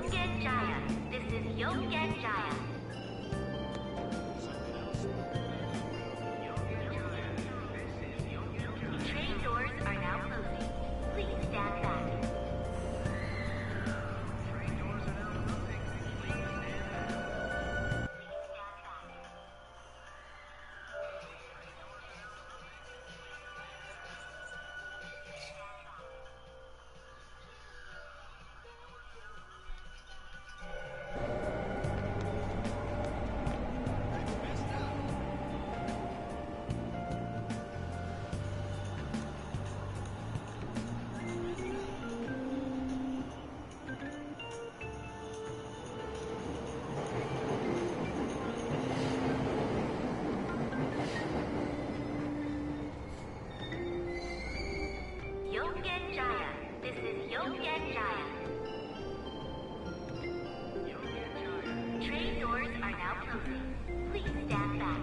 Yongen Jaya. This is Yongen Jaya. Train doors are now closing. Please stand back. Yongen Jaya. This is Yongen Jaya. Train doors are now closing. Please stand back.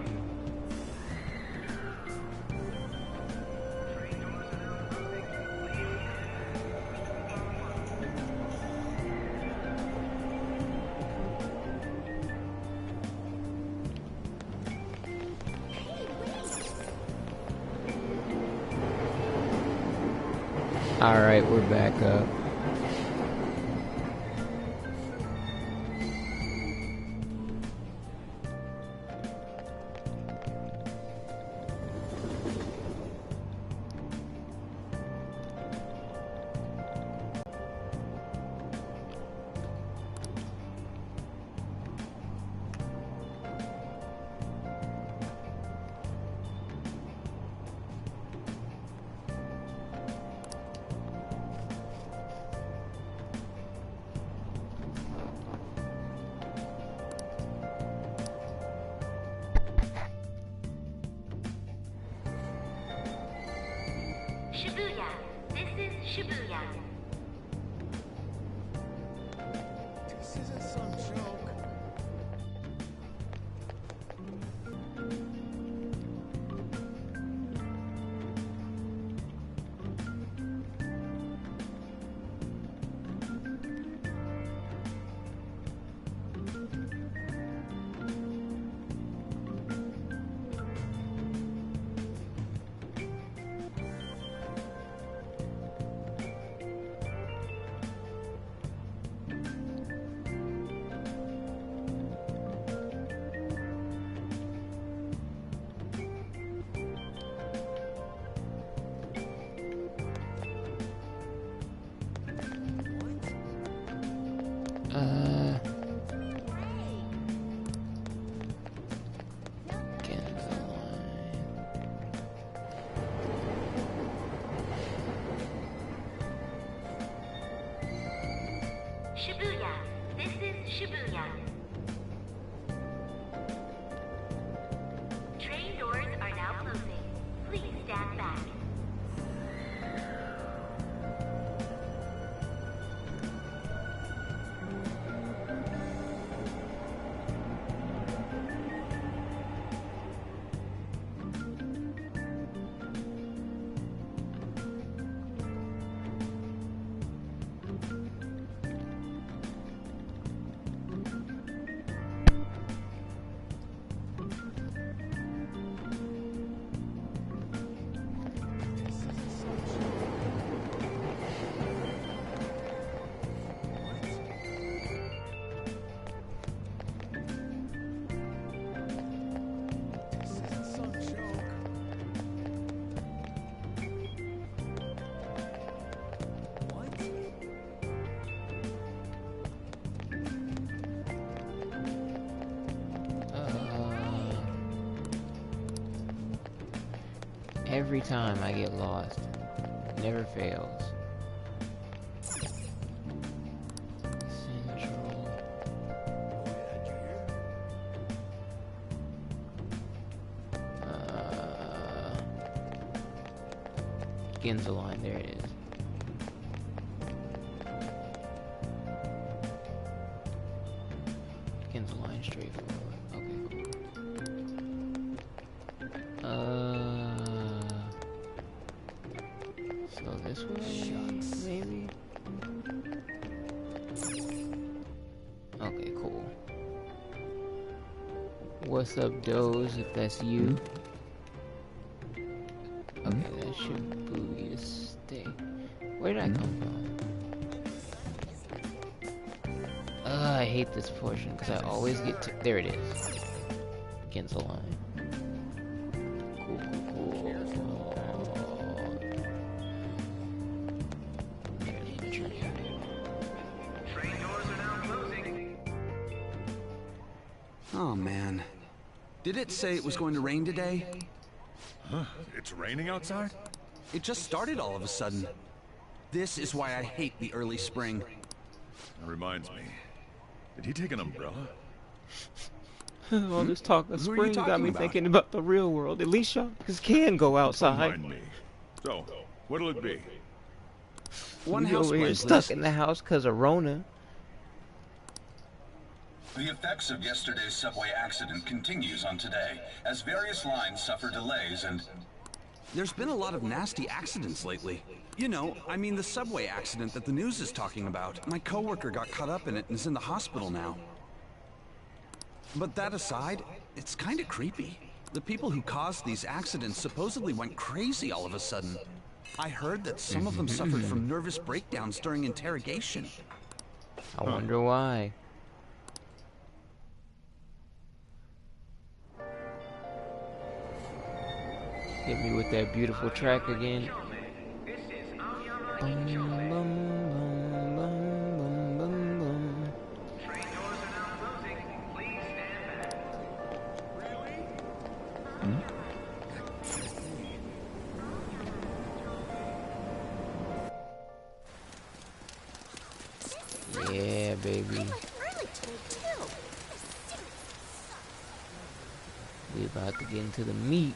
Alright, we're back up. Shibuya. This is Shibuya. This isn't some joke. Shibuya. This is Shibuya. Train doors are now closing. Please stand back. Every time I get lost, never fails. Central. Ginza line, there it is. Ginza line straight forward. Okay, cool. So this way, maybe? what's up, Doze, if that's you. Okay, that should booty to stay. Where did I come from? I hate this portion because I always get to. There it is. Against the line. Cool. There's the train. Train doors are now closing. Oh man. Did it say it was going to rain today? Huh? It's raining outside? It just started all of a sudden. This is why I hate the early spring. That reminds me. Did he take an umbrella? All this talk of Who are you spring got talking me about? thinking about the real world. At least y'all can go Don't outside. mind me. So, what'll it be? One We house over here plan, stuck please. in the house because of Rona. The effects of yesterday's subway accident continues on today, as various lines suffer delays and... There's been a lot of nasty accidents lately. You know, I mean the subway accident that the news is talking about. My coworker got caught up in it and is in the hospital now. But that aside, it's kind of creepy. The people who caused these accidents supposedly went crazy all of a sudden. I heard that some of them suffered from nervous breakdowns during interrogation. I wonder why. Hit me with that beautiful track again. This is Aoyama Bum, bum, Ichome. bum, bum, bum, bum. Train doors are now closing. Please stand back. Yeah, baby. We about to get into the meat.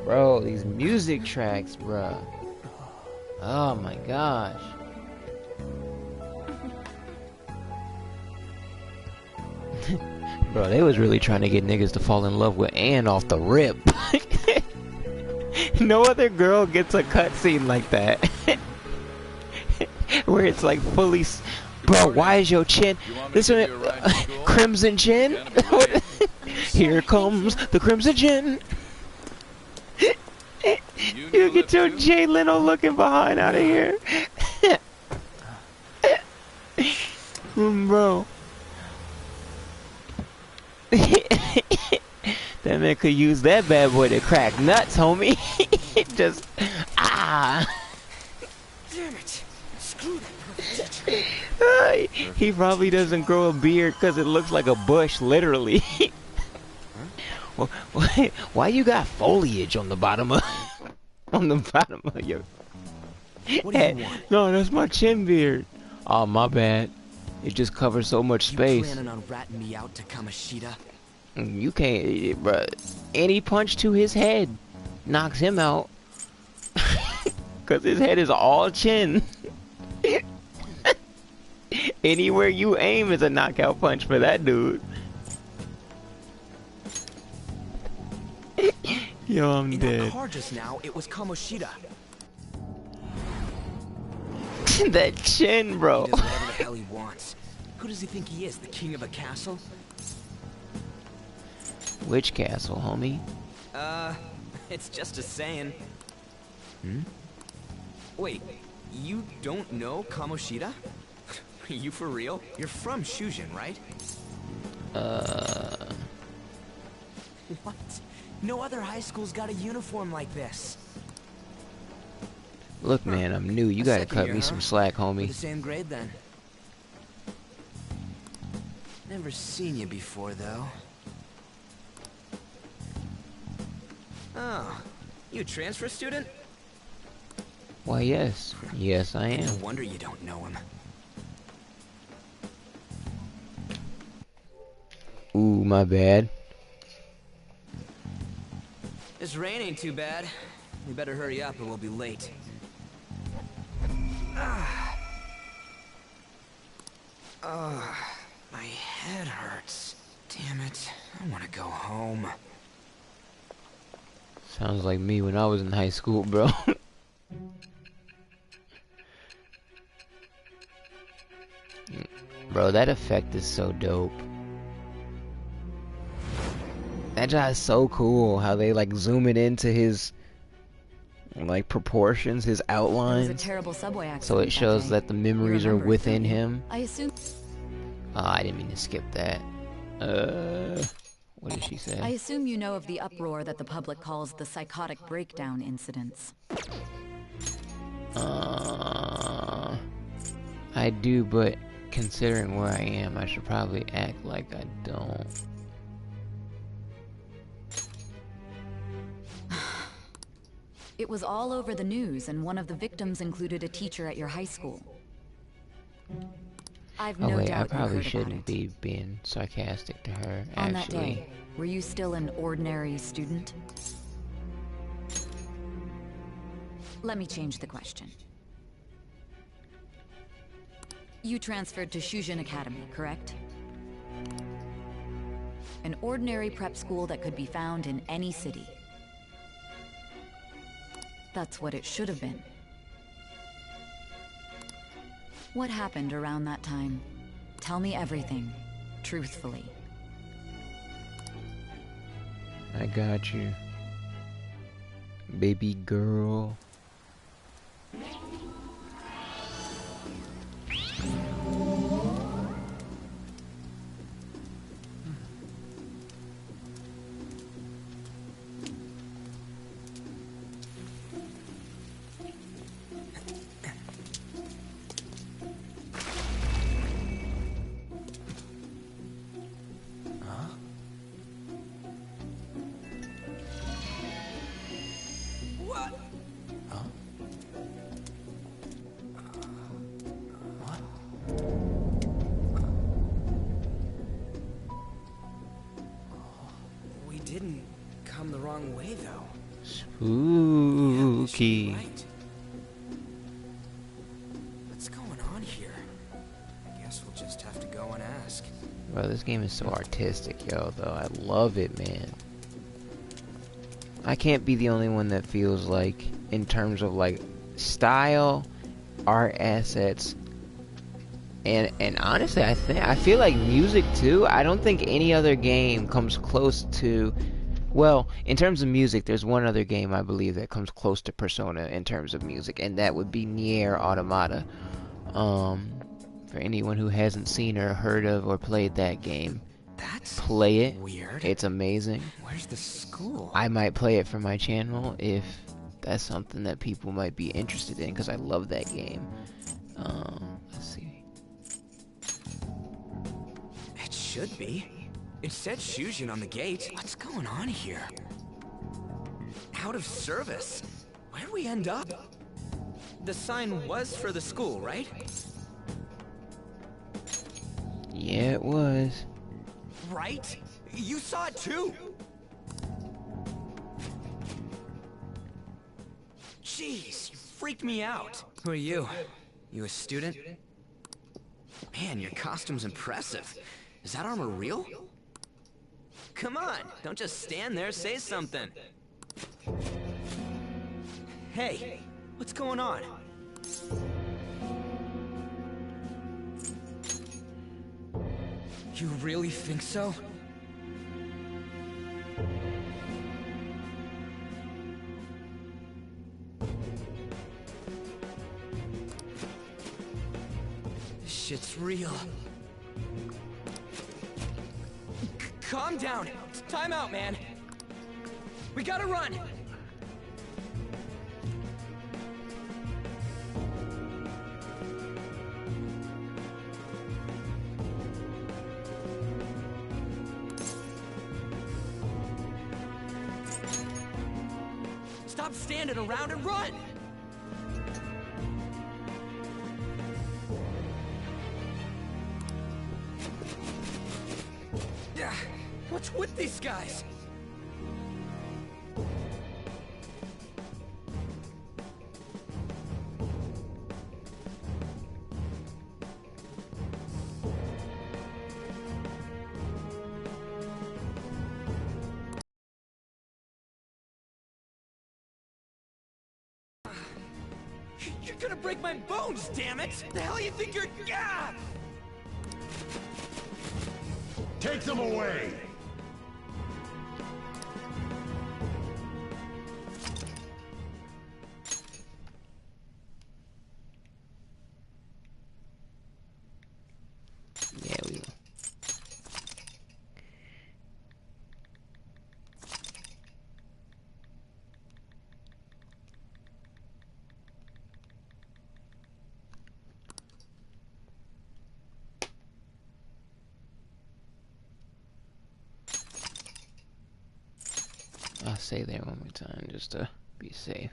Bro, these music tracks, bruh. Oh my gosh. Bro, they was really trying to get niggas to fall in love with Anne off the rip. No other girl gets a cutscene like that. Where it's like fully... Bro, why is your chin... This one... Crimson Chin? Here comes the Crimson Chin. You get your Jay Leno looking behind out of here. Bro. That man could use that bad boy to crack nuts, homie. Just... Ah. Damn it! Screw that. He probably doesn't grow a beard because it looks like a bush, literally. Why you got foliage on the bottom of your What do head? you want? No, that's my chin beard. Oh, my bad. It just covers so much You space. planning on ratting me out to Kamoshida? You can't, bruh. Any punch to his head knocks him out. Cause his head is all chin. Anywhere you aim is a knockout punch for that dude. Yo, I'm In that dead. car just now, it was Kamoshida. That chin, bro. He does whatever the hell he wants. Who does he think he is, the king of a castle? Which castle, homie? It's just a saying. Hmm? Wait, you don't know Kamoshida? Are you for real? You're from Shujin, right? What? No other high school's got a uniform like this. Look, man, I'm new. You A gotta second cut year, me huh? some slack, We're homie. the same grade then. Never seen you before, though. Oh, you a transfer student? Why, yes. Yes, I No am. wonder you don't know him. Ooh, my bad. This rain ain't too bad. We better hurry up or we'll be late. My head hurts. Damn it. I want to go home. Sounds like me when I was in high school, bro. Bro, that effect is so dope. That shot is so cool. How they like zoom it into his like proportions, his There was a outlines, terrible subway accident so it shows day. that the You memories are remember it, within don't you? him. I assume. Oh, I didn't mean to skip that. What did she I say? assume you know of the uproar that the public calls the psychotic breakdown incidents. I do, but considering where I am, I should probably act like I don't. It was all over the news, and one of the victims included a teacher at your high school. I've Oh no wait, I doubt you probably heard about shouldn't it. be being sarcastic to her, On that actually. day, were you still an ordinary student? Let me change the question. You transferred to Shujin Academy, correct? An ordinary prep school that could be found in any city. That's what it should have been. What happened around that time? Tell me everything, truthfully. I got you. Baby girl. What? We didn't come the wrong way, though. Spooky. Right. What's going on here? I guess we'll just have to go and ask. Bro, this game is so artistic, yo, though. I love it, man. I can't be the only one that feels like, in terms of like style, art assets, and honestly, I feel like music too. I don't think any other game comes close to. Well, in terms of music, there's one other game I believe that comes close to Persona in terms of music, and that would be Nier Automata. For anyone who hasn't seen or heard of or played that game, That's play it. weird. It's amazing. Where's the school? I might play it for my channel if that's something that people might be interested in, because I love that game. Let's see. It should be. It said Shujin on the gate. What's going on here? Out of service. Where'd we end up? The sign was for the school, right? Yeah, it was. Right? You saw it too! Jeez, you freaked me out. Who are you? You a student? Man, your costume's impressive. Is that armor real? Come on, don't just stand there, say something. Hey, what's going on? You really think so? This shit's real. Calm down. It's time out, man. We gotta run. Stop standing around and run! Yeah, what's with these guys? You're gonna break my bones, damn it! The hell you think you're... Ah! Take them away! Yeah, we will. I'll say there one more time just to be safe.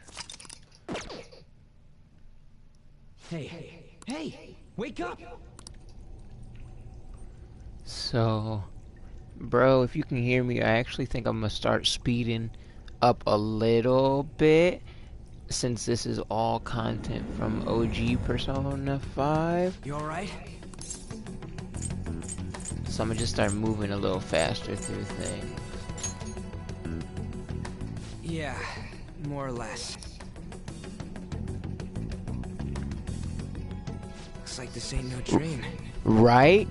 Hey! Wake up! So, bro, if you can hear me, I actually think I'm gonna start speeding up a little bit since this is all content from OG Persona 5. You alright? So I'm gonna just start moving a little faster through things. Yeah, more or less. Looks like this ain't no dream. Right?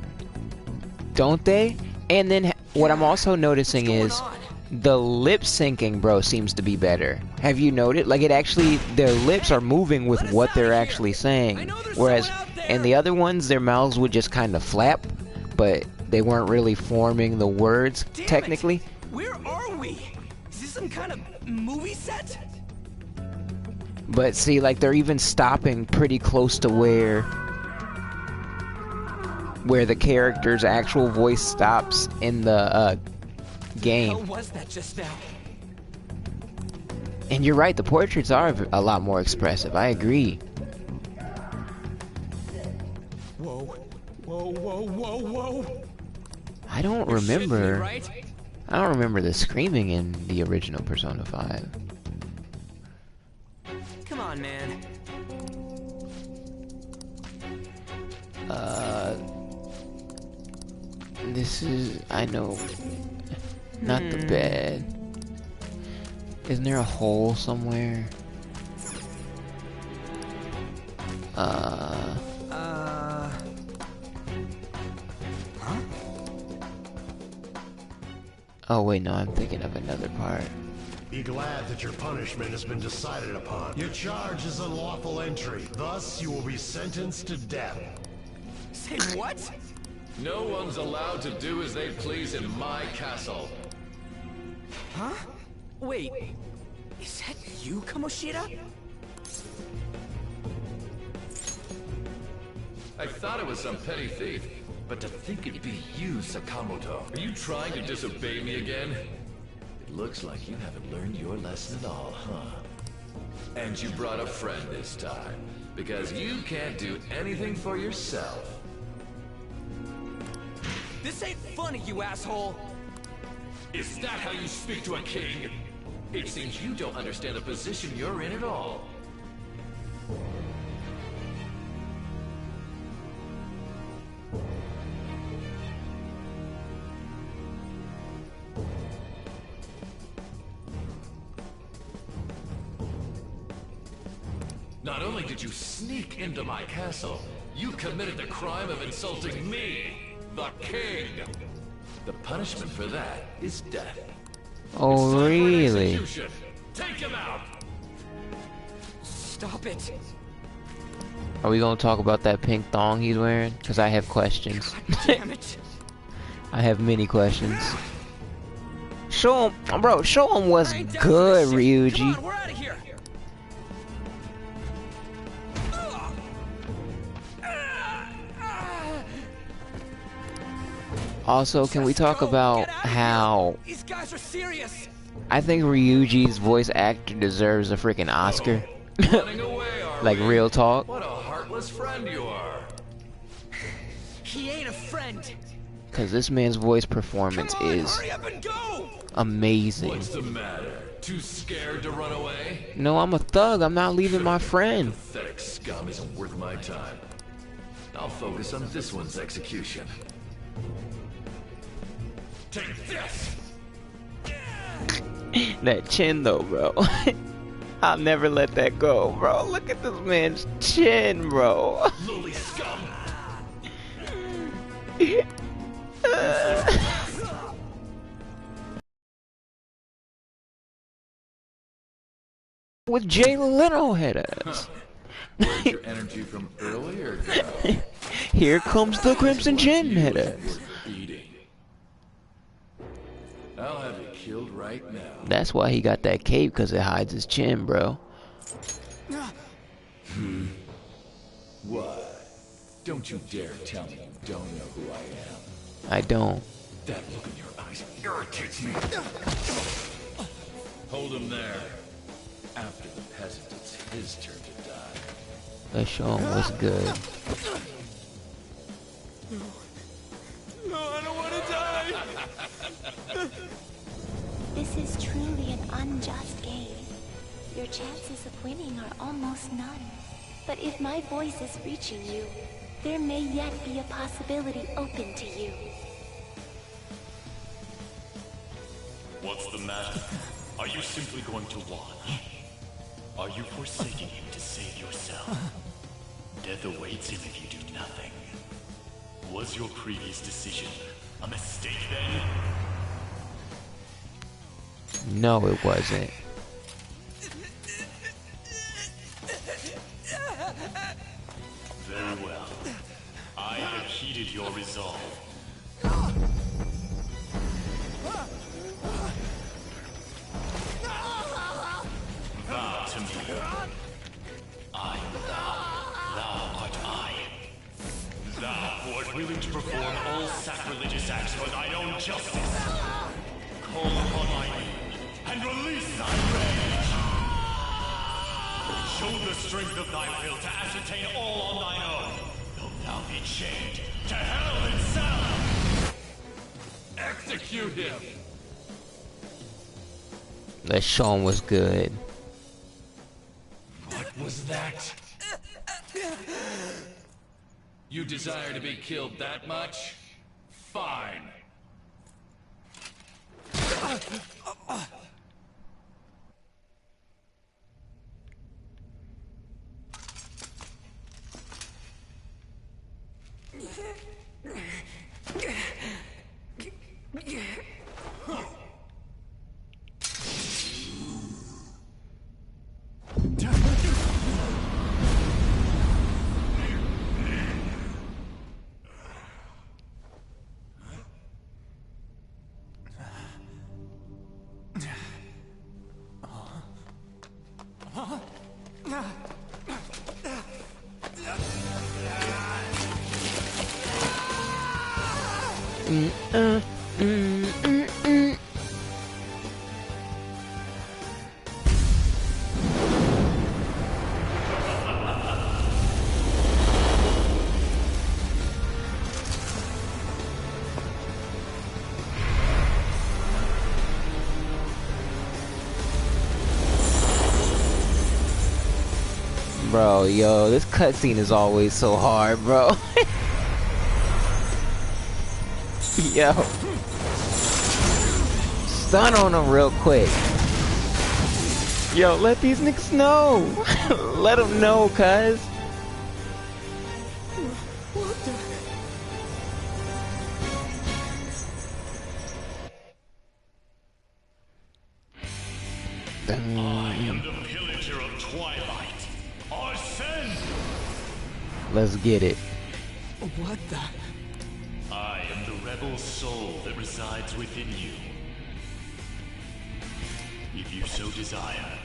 Don't they? And then what I'm also noticing is the lip syncing, bro, seems to be better. Have you noted? Like, it actually, their lips are moving with what they're actually saying. Whereas in the other ones, their mouths would just kind of flap, but they weren't really forming the words, technically. Where are we? Is this some kind of movie set? But see, like, they're even stopping pretty close to where the character's actual voice stops in the game. What was that just now? And you're right, the portraits are a lot more expressive. I agree. Whoa. I don't You're shitting remember. me, right? I don't remember the screaming in the original Persona 5. Come on, man. This is, I know, not the bed. Isn't there a hole somewhere? Huh? Oh wait, no, I'm thinking of another part. Be glad that your punishment has been decided upon. Your charge is unlawful entry. Thus, you will be sentenced to death. Say what? No one's allowed to do as they please in my castle. Huh? Wait, is that you, Kamoshida? I thought it was some petty thief, but to think it'd be you, Sakamoto. Are you trying to disobey me again? It looks like you haven't learned your lesson at all, huh? And you brought a friend this time, because you can't do anything for yourself. This ain't funny, you asshole! Is that how you speak to a king? It seems you don't understand the position you're in at all. Not only did you sneak into my castle, you committed the crime of insulting me, the king. The punishment for that is death. Oh, It's time for an really? execution. Take him out. Stop it! Are we gonna talk about that pink thong he's wearing? Because I have questions. Damn it! I have many questions. Show him, bro, show him what's I ain't down for good, this shit. Ryuji. Come on, we're out of here! Also, can we talk about Get out of here. how These guys are serious! I think Ryuji's voice actor deserves a freaking Oscar? Running away, are Like, we? real talk. What a heartless friend you are. He ain't a friend! Because this man's voice Come performance on, is hurry up and go! amazing. What's the matter? Too scared to run away? No, I'm a thug. I'm not leaving my friend. Pathetic scum isn't worth my time. I'll focus on this one's execution. Take this! That chin, though, bro. I'll never let that go, bro. Look at this man's chin, bro. Lowly scum! With Jay Leno head ass. Where's your energy from earlier, girl? Here comes the Crimson Chin head ass. Eating. I'll have you killed right now. That's why he got that cape, because it hides his chin, bro. What? Don't you dare tell me you don't know who I am. I don't. That look in your eyes irritates me. Hold him there. After the peasant, it's his turn to die. Let's show him what's good. No, I don't want to die! This is truly an unjust game. Your chances of winning are almost none. But if my voice is reaching you, there may yet be a possibility open to you. What's the matter? Are you simply going to watch? Are you forsaking him to save yourself? Death awaits him if you do nothing. Was your previous decision a mistake then? No, it wasn't. Very well. I have heeded your resolve. Vow to me. I am thou art I. Thou who art willing to perform all sacrilegious acts for thine own justice. Call upon my aid and release thy rage. Show the strength of thy will to ascertain all on thine own. Though thou be chained to hell itself. Execute him! Let's show him what's good. What was that? You desire to be killed that much? Fine. Bro, yo, this cutscene is always so hard, bro. Yo. Stun on him real quick. Yo, let these niggas know. Let them know, cuz. I am the pillager of Twilight. Arsene! Let's get it. What the? I am the rebel soul that resides within you. If you so desire,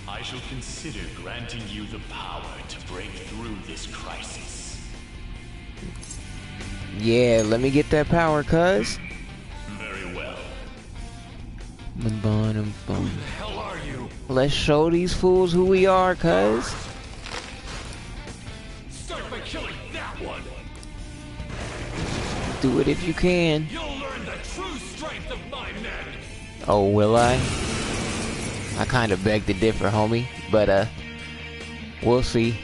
I shall consider granting you the power to break through this crisis. Yeah, let me get that power, cuz. Very well. Who the hell are you? Let's show these fools who we are, cuz. Start by killing that one! Do it if you can. You'll learn the true strength of my men! Oh, will I? I kind of beg to differ, homie. But, we'll see.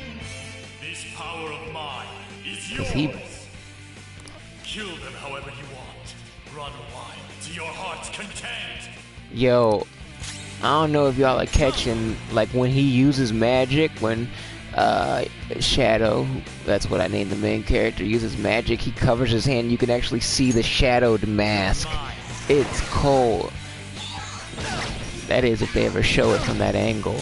This power of mine is Is yours. he- Kill them however you want. Run wild to your heart's content. Yo, I don't know if y'all are catching, like, when he uses magic, when Shadow, that's what I named the main character, uses magic, he covers his hand, you can actually see the shadowed mask. It's cold. That is, if they ever show it from that angle.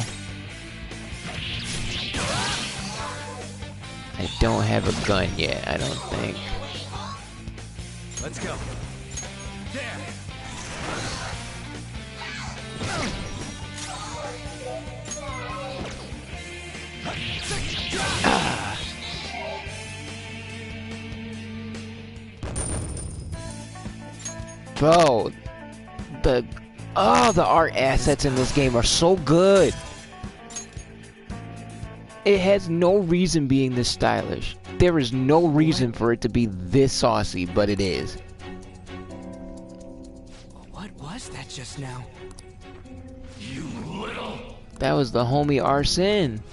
I don't have a gun yet, I don't think. Let's go. There. Bro, the art assets in this game are so good. It has no reason being this stylish. There is no reason for it to be this saucy, but it is. What was that just now? You little... That was the homie Arsene.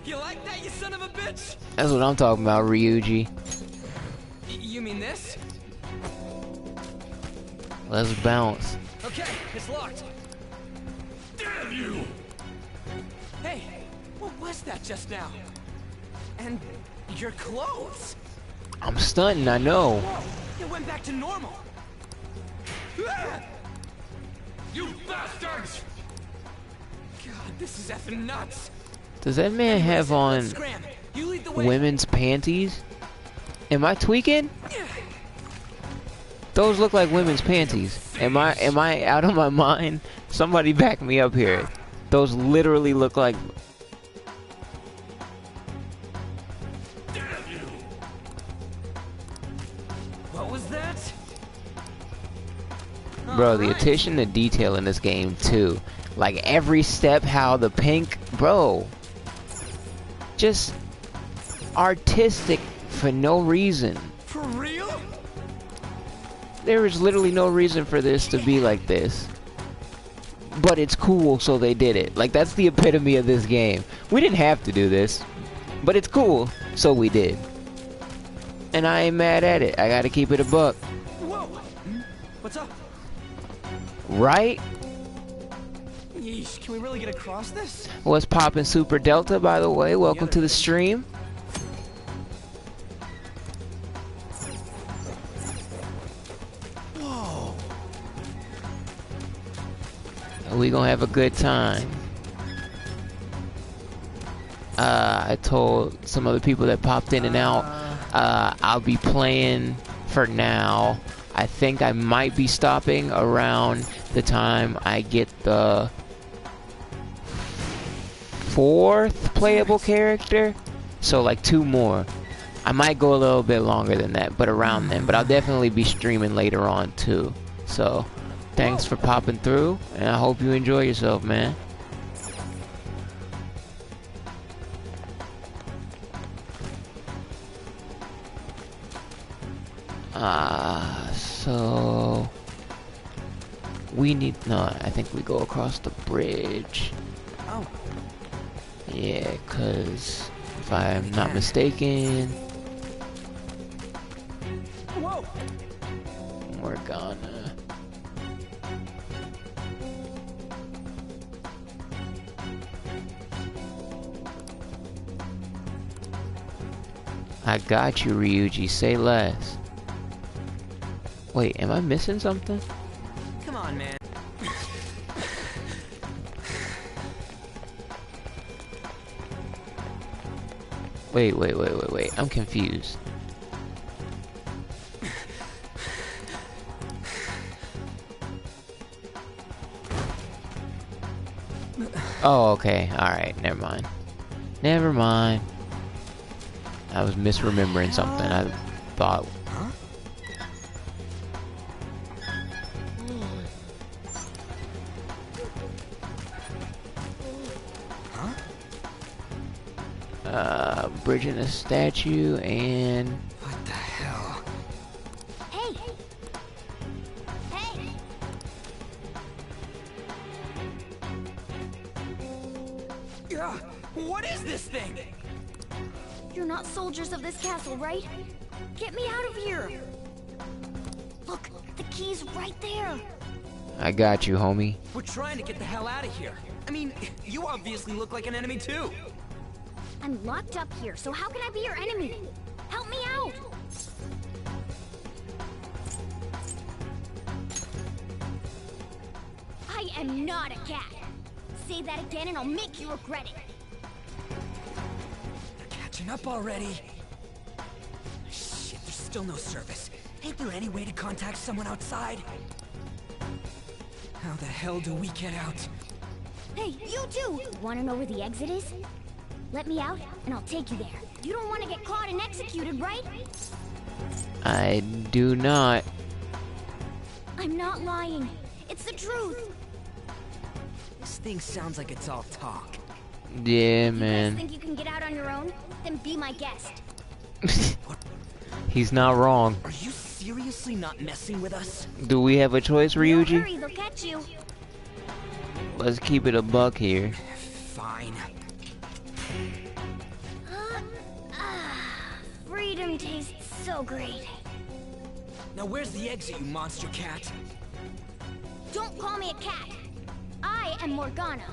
You like that, you son of a bitch? That's what I'm talking about, Ryuji. You mean this? Let's bounce. Okay, it's locked. Damn you! Hey, what was that just now? And your clothes? I'm stunting, I know. Whoa, it went back to normal. You bastards! God, this is effing nuts. Does that man have on Scram, you lead the way. women's panties? Am I tweaking? Those look like women's panties. Am I out of my mind? Somebody back me up here. Those literally look like... Damn you! What was that? Bro, the attention to detail in this game too. Like every step, how the pink, bro. Just artistic for no reason. For real? There is literally no reason for this to be like this. But it's cool, so they did it. Like, that's the epitome of this game. We didn't have to do this. But it's cool, so we did. And I ain't mad at it. I gotta keep it a buck. Whoa! What's up? Right? Yeesh, can we really get across this? What's poppin' Super Delta, by the way? Welcome to the stream. We gonna have a good time. I told some other people that popped in and out, I'll be playing for now. I think I might be stopping around the time I get the 4th playable character. So like 2 more. I might go a little bit longer than that, but around then. But I'll definitely be streaming later on too. So thanks for popping through, and I hope you enjoy yourself, man. So we need, no, I think we go across the bridge. Oh. Yeah, cause if I'm not mistaken, Whoa. we're gonna I got you, Ryuji, say less. Wait, am I missing something? Come on, man. Wait, I'm confused. Oh, okay, alright, never mind. Never mind. I was misremembering something. I thought... Bridging a statue and... What the hell? Hey! Hey! What is this thing? You're not soldiers of this castle, right? Get me out of here! Look, the key's right there! I got you, homie. We're trying to get the hell out of here. I mean, you obviously look like an enemy too. I'm locked up here, so how can I be your enemy? Help me out! I am not a cat. Say that again and I'll make you regret it. They're catching up already. Shit, there's still no service. Ain't there any way to contact someone outside? How the hell do we get out? Hey, you too! Wanna know where the exit is? Let me out, and I'll take you there. You don't want to get caught and executed, right? I do not. I'm not lying. It's the truth. This thing sounds like it's all talk. Yeah, You guys man. think you can get out on your own? Then be my guest. He's not wrong. Are you seriously not messing with us? Do we have a choice, Don't Ryuji? hurry, they'll catch you. Let's keep it a buck here. Fine. Freedom tastes so great. Now where's the exit, you monster cat? Don't call me a cat. I am Morgana.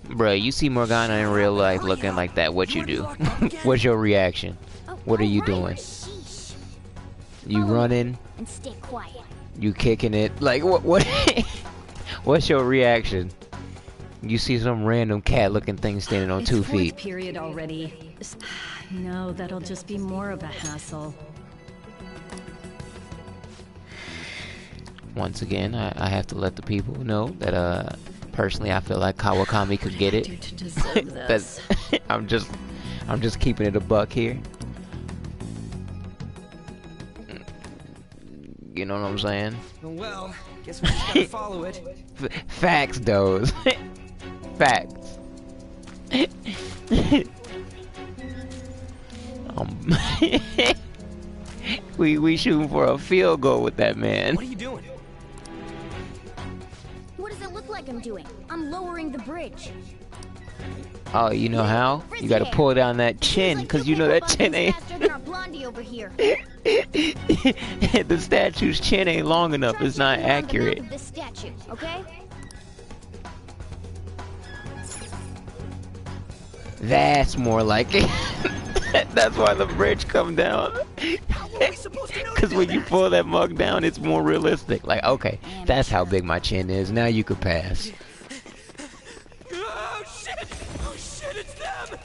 Bruh, you see Morgana in real life looking like that, what you do? What's your reaction? What are you doing? You running? And stay quiet. You kicking it? Like, what? What's your reaction? You see some random cat looking thing standing on 2 feet. Fourth period already. No, that'll just be more of a hassle. Once again, I have to let the people know that personally I feel like Kawakami could get it. That's I'm just keeping it a buck here. You know what I'm saying? Well, guess we just gotta follow it. Facts, those. Facts. we shooting for a field goal with that man. What are you doing? What does it look like I'm doing? I'm lowering the bridge. Oh, you know how? You gotta pull down that chin, cause you know that chin ain't. Faster than our blondie over here. The statue's chin ain't long enough. It's not accurate. Of this statue, okay? That's more like it. That's why the bridge come down. Cause when you pull that mug down, it's more realistic. Like, okay, that's how big my chin is. Now you could pass. Oh shit! Oh shit! It's them!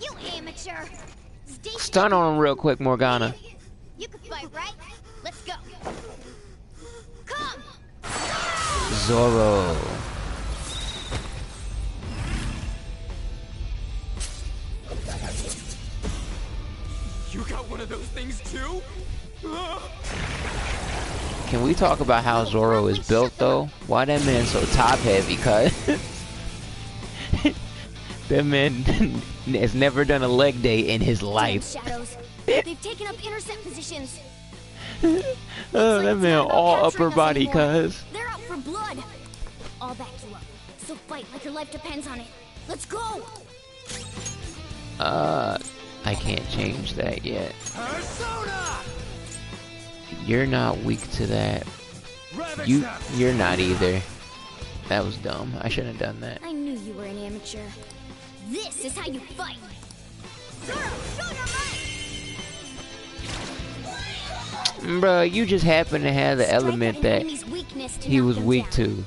You amateur. Stun on him real quick, Morgana. You can fight, right? Let's go. Come. Zoro. You got one of those things too? Can we talk about how Zoro is built though? Why that man so top heavy, cuz? That man has never done a leg day in his life. Shadows. They've taken up intercept positions. Oh, that man all upper body, cuz. They're out for blood. I'll back you up. So fight like your life depends on it. Let's go. I can't change that yet. Persona! You're not weak to that. You're not either. That was dumb. I shouldn't have done that. I knew you were an amateur. This is how you fight. Zoro, show your might. Bruh, you just happen to have the element that he was weak to.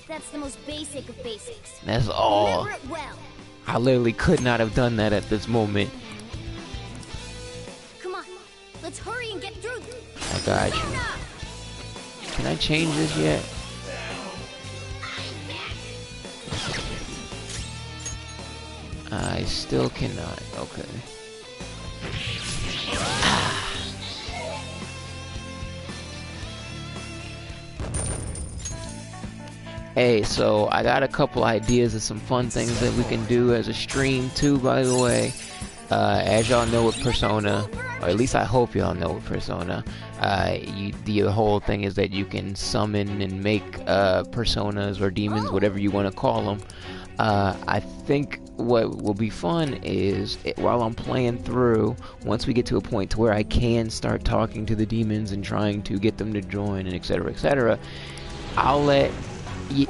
That's the most basic of basics. That's all. Remember it well. I literally could not have done that at this moment. Come on, let's hurry and get through. I got you. Can I change this yet? I still cannot. Okay. Hey, so I got a couple ideas of some fun things that we can do as a stream too, by the way. As y'all know with Persona, or at least I hope y'all know with Persona, the whole thing is that you can summon and make personas or demons, whatever you want to call them. I think what will be fun is, while I'm playing through, once we get to a point to where I can start talking to the demons and trying to get them to join and etc., I'll let you.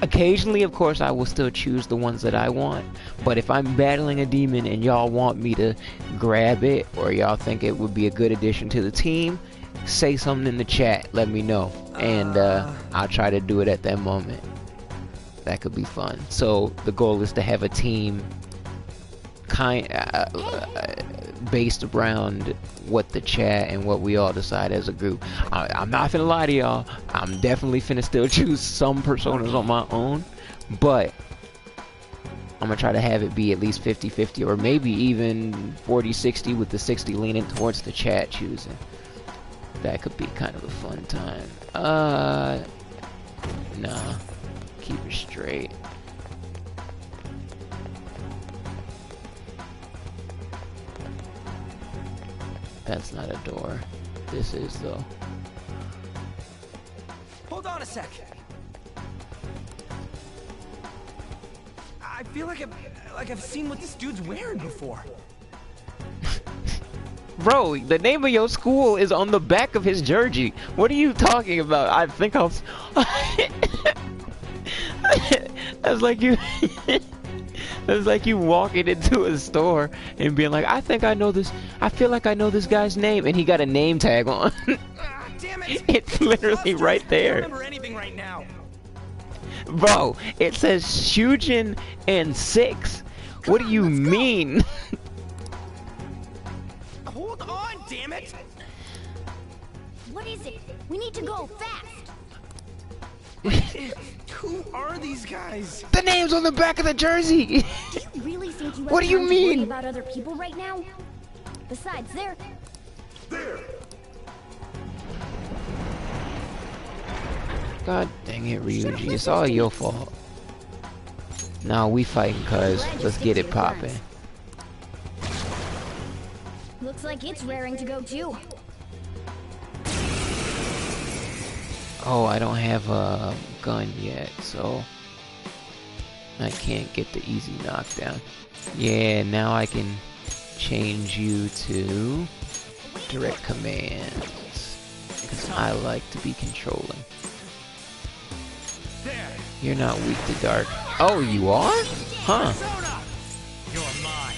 Occasionally, of course, I will still choose the ones that I want. But if I'm battling a demon and y'all want me to grab it, or y'all think it would be a good addition to the team, say something in the chat. Let me know, and I'll try to do it at that moment. That could be fun. So the goal is to have a team based around what the chat and what we all decide as a group. I'm not finna lie to y'all. I'm definitely finna still choose some personas on my own, but I'm gonna try to have it be at least 50-50, or maybe even 40-60, with the 60 leaning towards the chat choosing. That could be kind of a fun time. Nah. Keep it straight. That's not a door. This is, though. Hold on a sec. I feel like I've seen what this dude's wearing before. Bro, the name of your school is on the back of his jersey. What are you talking about? I think I'll... That's like you... It's like you walking into a store and being like, I think I know this, I feel like I know this guy's name, and he got a name tag on. Damn it. It's literally right there. I don't remember anything right now. Bro, it says Shujin and 6. What do you mean? Hold on, damn it. What is it? We need to go fast. Who are these guys? The name's on the back of the jersey. Do you really think you have What do you time to worry mean? about other people right now? Besides, they're... God dang it, Ryuji. It's all your fault. Nah, we fighting, cuz. Let's get it poppin'. Looks like it's raring to go too. Oh, I don't have a gun yet, so I can't get the easy knockdown. Yeah, now I can change you to direct commands, because I like to be controlling. You're not weak to dark. Oh, you are? Huh. You're mine.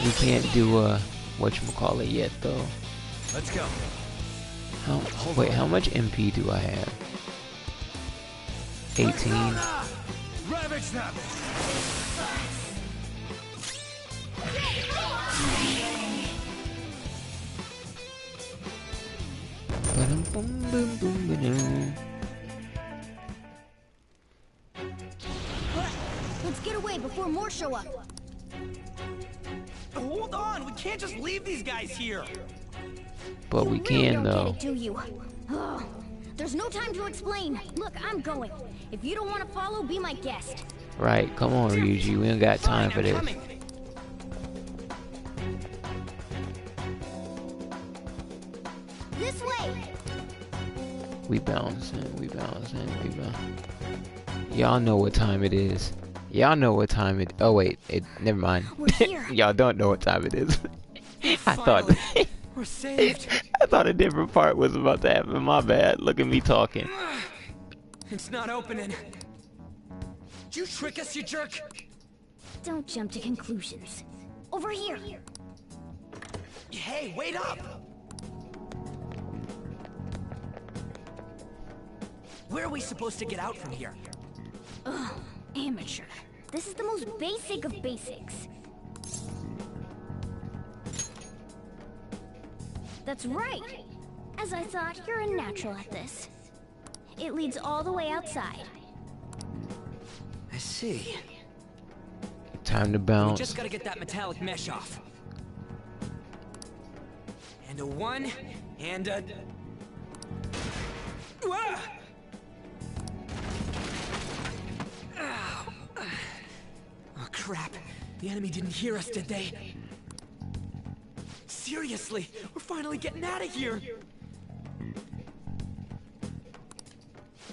We can't do a whatchamacallit yet, though. Let's go. Wait, how much MP do I have? 18. Ravage them. Let's get away before more show up. Hold on, we can't just leave these guys here. But we can, though. Do you? Oh, there's no time to explain. Look, I'm going. If you don't want to follow, be my guest. Right, come on, Ryuji. We ain't got time for this. This way. We bouncing, we bouncing, we bouncing. Y'all know what time it is. Y'all know what time it. Oh wait, never mind. Y'all don't know what time it is. I thought. We're saved. I thought a different part was about to happen. My bad. Look at me talking. It's not opening. Did you trick us, you jerk? Don't jump to conclusions. Over here. Hey, wait up! Where are we supposed to get out from here? Ugh, amateur. This is the most basic of basics. That's right. As I thought, you're a natural at this. It leads all the way outside. I see. Time to We bounce. just gotta get that metallic mesh off. And a 1, and a... Ah! Oh, crap. The enemy didn't hear us, did they? Seriously, we're finally getting out of here!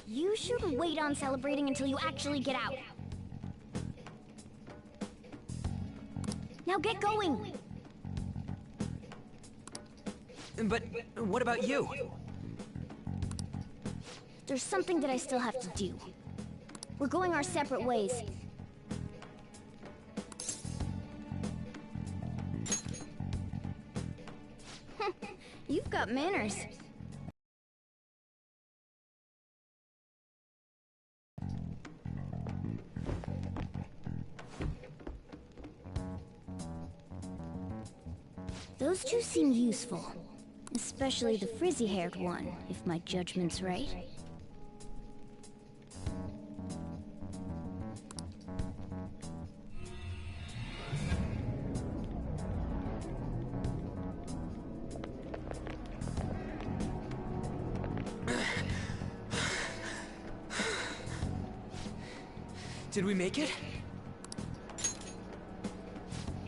You should wait on celebrating until you actually get out. Now get going! But what about you? there's something that I still have to do. We're going our separate ways. You've got manners. Those two seem useful. Especially the frizzy-haired one, if my judgment's right. Did we make it?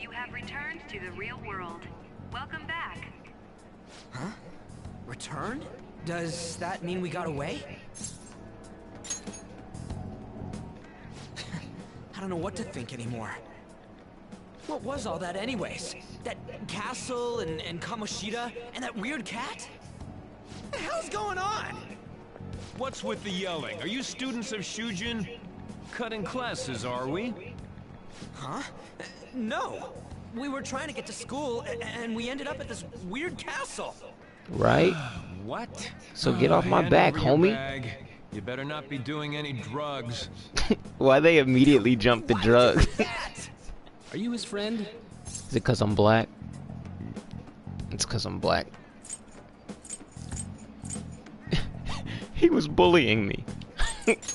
You have returned to the real world. Welcome back. Huh? Returned? Does that mean we got away? I don't know what to think anymore. What was all that anyways? That castle and Kamoshida and that weird cat? What the hell's going on? What's with the yelling? Are you students of Shujin? Cutting classes, are we? Huh? No. We were trying to get to school, and we ended up at this weird castle. Right? What? So get off my Hand back, over your homie. bag. You better not be doing any drugs. Why they immediately jump the drugs? Are you his friend? Is it cause I'm black? It's cause I'm black. He was bullying me.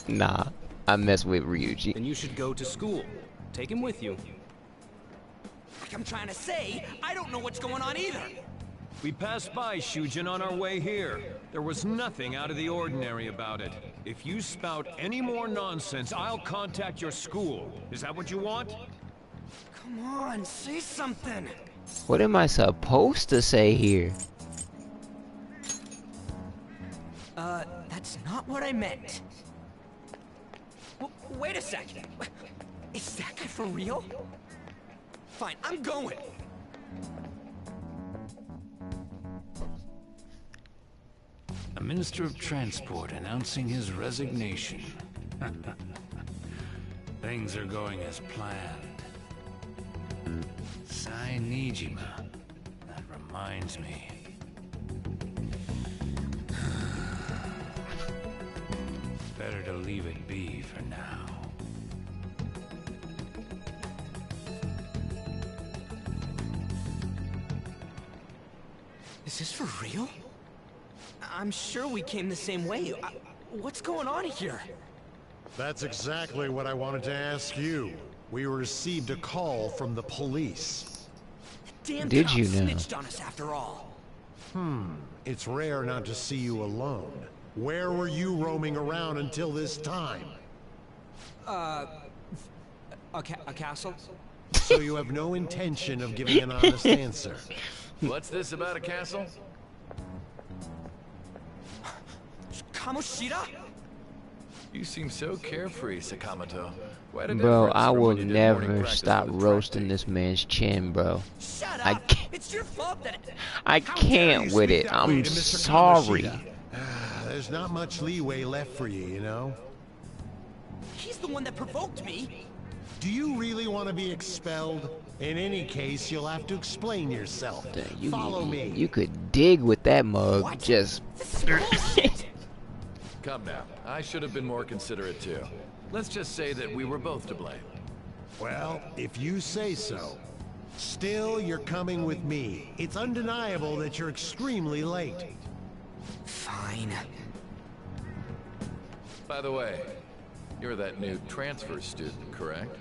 Nah, I mess with Ryuji. Then you should go to school. Take him with you. Like I'm trying to say, I don't know what's going on either. We passed by Shujin on our way here. There was nothing out of the ordinary about it. If you spout any more nonsense, I'll contact your school. Is that what you want? Come on, say something. What am I supposed to say here? That's not what I meant. Wait a second. Is that guy for real? Fine, I'm going. A Minister of Transport announcing his resignation. Things are going as planned. Sai Nijima. That reminds me. Better to leave it be for now. Is this for real? I'm sure we came the same way. What's going on here? That's exactly what I wanted to ask you. We received a call from the police. Damn Did cop you know? snitched on us after all. It's rare not to see you alone. Where were you roaming around until this time? A castle? So you have no intention of giving an honest answer. What's this about a castle? Kamoshida? You seem so carefree, Sakamoto. Quite a Bro, difference I from will when you did morning never practice stop with roasting this man's chin, bro. Shut I up! can't, It's your fault that I can't with it. I'm sorry. There's not much leeway left for you, you know? he's the one that provoked me. Do you really want to be expelled? In any case, you'll have to explain yourself. Follow me. You could dig with that mug. Just. Come now. I should have been more considerate too. Let's just say that we were both to blame. Well, if you say so. Still, you're coming with me. It's undeniable that you're extremely late. Fine. By the way, you're that new transfer student, correct?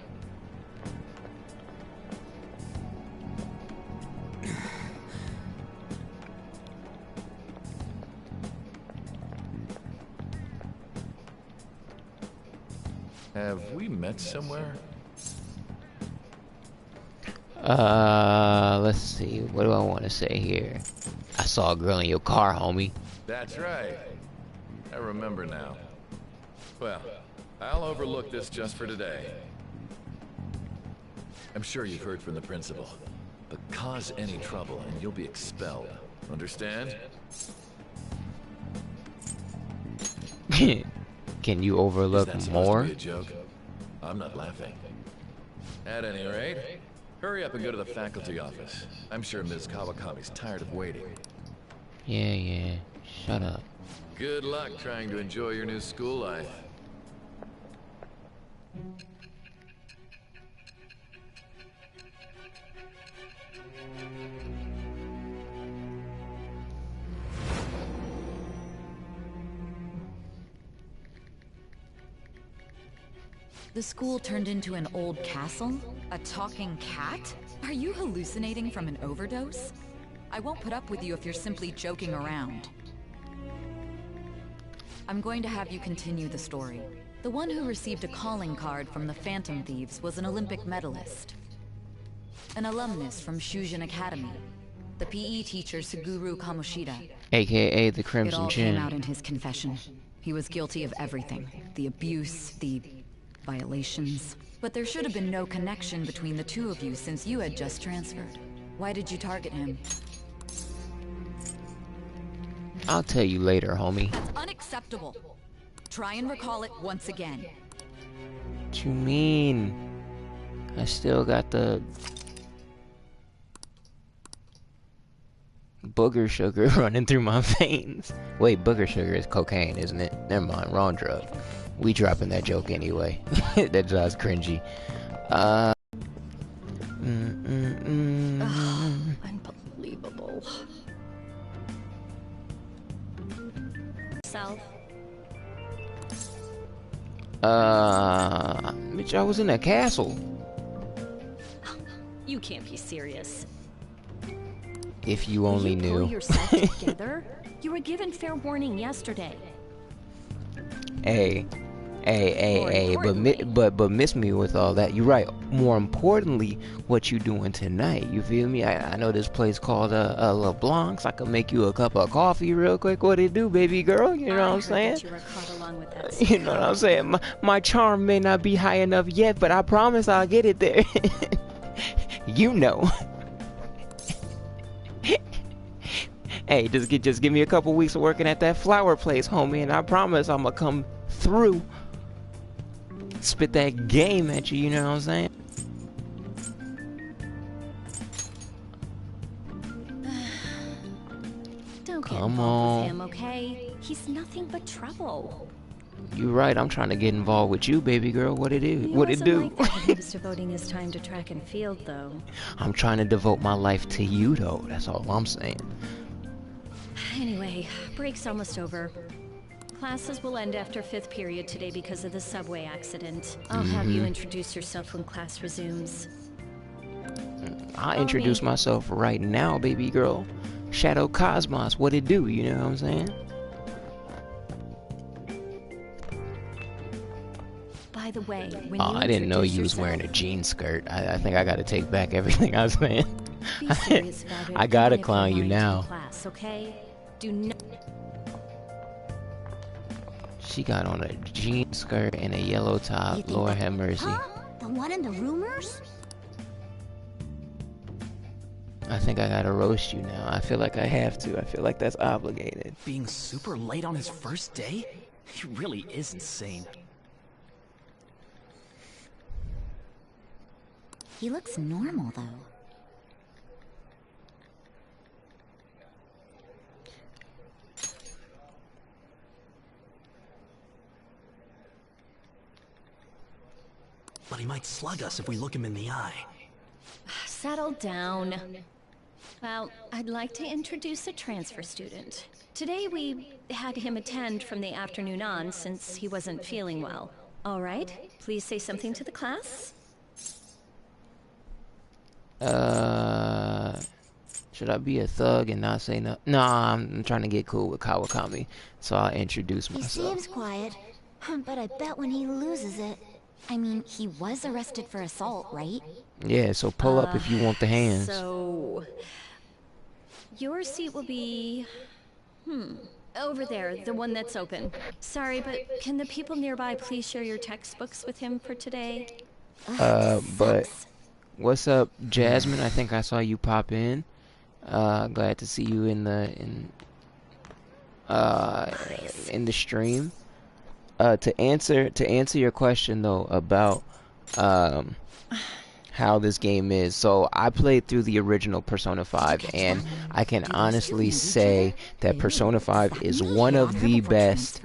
Have we met somewhere? Let's see. What do I want to say here? I saw a girl in your car, homie. That's right. I remember now. Well, I'll overlook this just for today. I'm sure you've heard from the principal. But cause any trouble and you'll be expelled. Understand? Can you Is overlook that supposed more? to be a joke? I'm not laughing. At any rate, hurry up and go to the faculty office. I'm sure Ms. Kawakami's tired of waiting. Yeah. Shut up. Good luck trying to enjoy your new school life. The school turned into an old castle? A talking cat? Are you hallucinating from an overdose? I won't put up with you if you're simply joking around. I'm going to have you continue the story. The one who received a calling card from the Phantom Thieves was an Olympic medalist. An alumnus from Shujin Academy. The PE teacher Suguru Kamoshida. AKA the It Crimson all came Chin. out in his confession. He was guilty of everything. The abuse, the violations. But there should have been no connection between the two of you since you had just transferred. Why did you target him? I'll tell you later, homie. That's unacceptable. Try and recall it once again. What you mean? I still got the booger sugar running through my veins. Wait, booger sugar is cocaine, isn't it? Never mind, wrong drug. We dropping that joke anyway. That sounds cringy. Unbelievable. Self. Bitch, I was in a castle. You can't be serious. If you only Will you pull knew. yourself together? You were given fair warning yesterday. Hey, but miss me with all that. You're right. More importantly, what you doing tonight? You feel me? I know this place called LeBlanc's. I could make you a cup of coffee real quick. What it do, baby girl? You know what I'm saying? You were caught along with that. You know what I'm saying? My charm may not be high enough yet, but I promise I'll get it there. You know. Hey, just give me a couple weeks of working at that flower place, homie, and I promise I'ma come through. Spit that game at you, you know what I'm saying? Don't get Come involved on. with him, okay? He's nothing but trouble. You right, I'm trying to get involved with you, baby girl. What it is? What it do? Like that when he was devoting his time to track and field, though. I'm trying to devote my life to you, though. That's all I'm saying. Anyway, break's almost over. Classes will end after 5th period today because of the subway accident. I'll have you introduce yourself when class resumes. I'll introduce myself right now, baby girl. Shadow Cosmos, what it do? You know what I'm saying? By the way, when Oh, you I didn't know introduce you was yourself, wearing a jean skirt. I think I gotta take back everything I was saying. be serious about it. I gotta even if clown you're you lying to now. the class, okay? Do not. She got on a jean skirt and a yellow top. think Lord that- have mercy. Huh? The one in the rumors? I think I gotta roast you now. I feel like I have to. I feel like that's obligated. Being super late on his first day? He really is insane. He looks normal, though. But he might slug us if we look him in the eye. Settle down. Well, I'd like to introduce a transfer student. Today we had him attend from the afternoon on since he wasn't feeling well. All right, please say something to the class. Should I be a thug and not say no? Nah, I'm trying to get cool with Kawakami, so I'll introduce He myself. seems quiet, but I bet when he loses it... I mean, he was arrested for assault, right? Yeah, so pull up if you want the hands. So, your seat will be... over there, the one that's open. Sorry, but can the people nearby please share your textbooks with him for today? But what's up, Jasmine? I think I saw you pop in. Glad to see you in the stream. to answer your question though about how this game is. So I played through the original Persona 5, and I can honestly say that Persona 5 is one of the best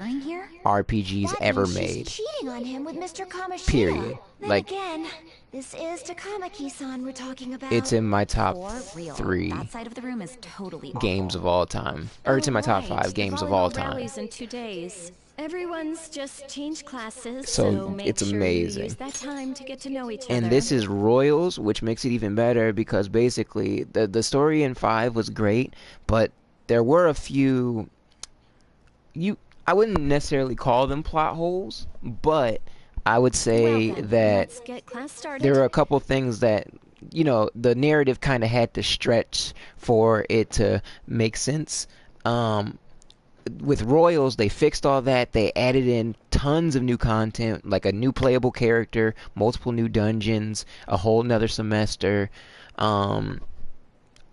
RPGs ever made. Cheating on him with Mr. Kamoshida. Period. Then Like, again, this is Takamaki-san we're talking about. it's in my top For real. 3 That side of the room is totally games of all time, or it's in my top 5 games of all time. Rallies in 2 days. Everyone's just changed classes, So so make it's sure amazing. you use that time to get to know each other. And this is Royals, which makes it even better because basically the story in 5 was great, but there were a few I wouldn't necessarily call them plot holes, but I would say that Let's get class started. there are a couple things that, you know, the narrative kind of had to stretch for it to make sense. With Royals, they fixed all that. They added in tons of new content, like a new playable character, multiple new dungeons, a whole nother semester, a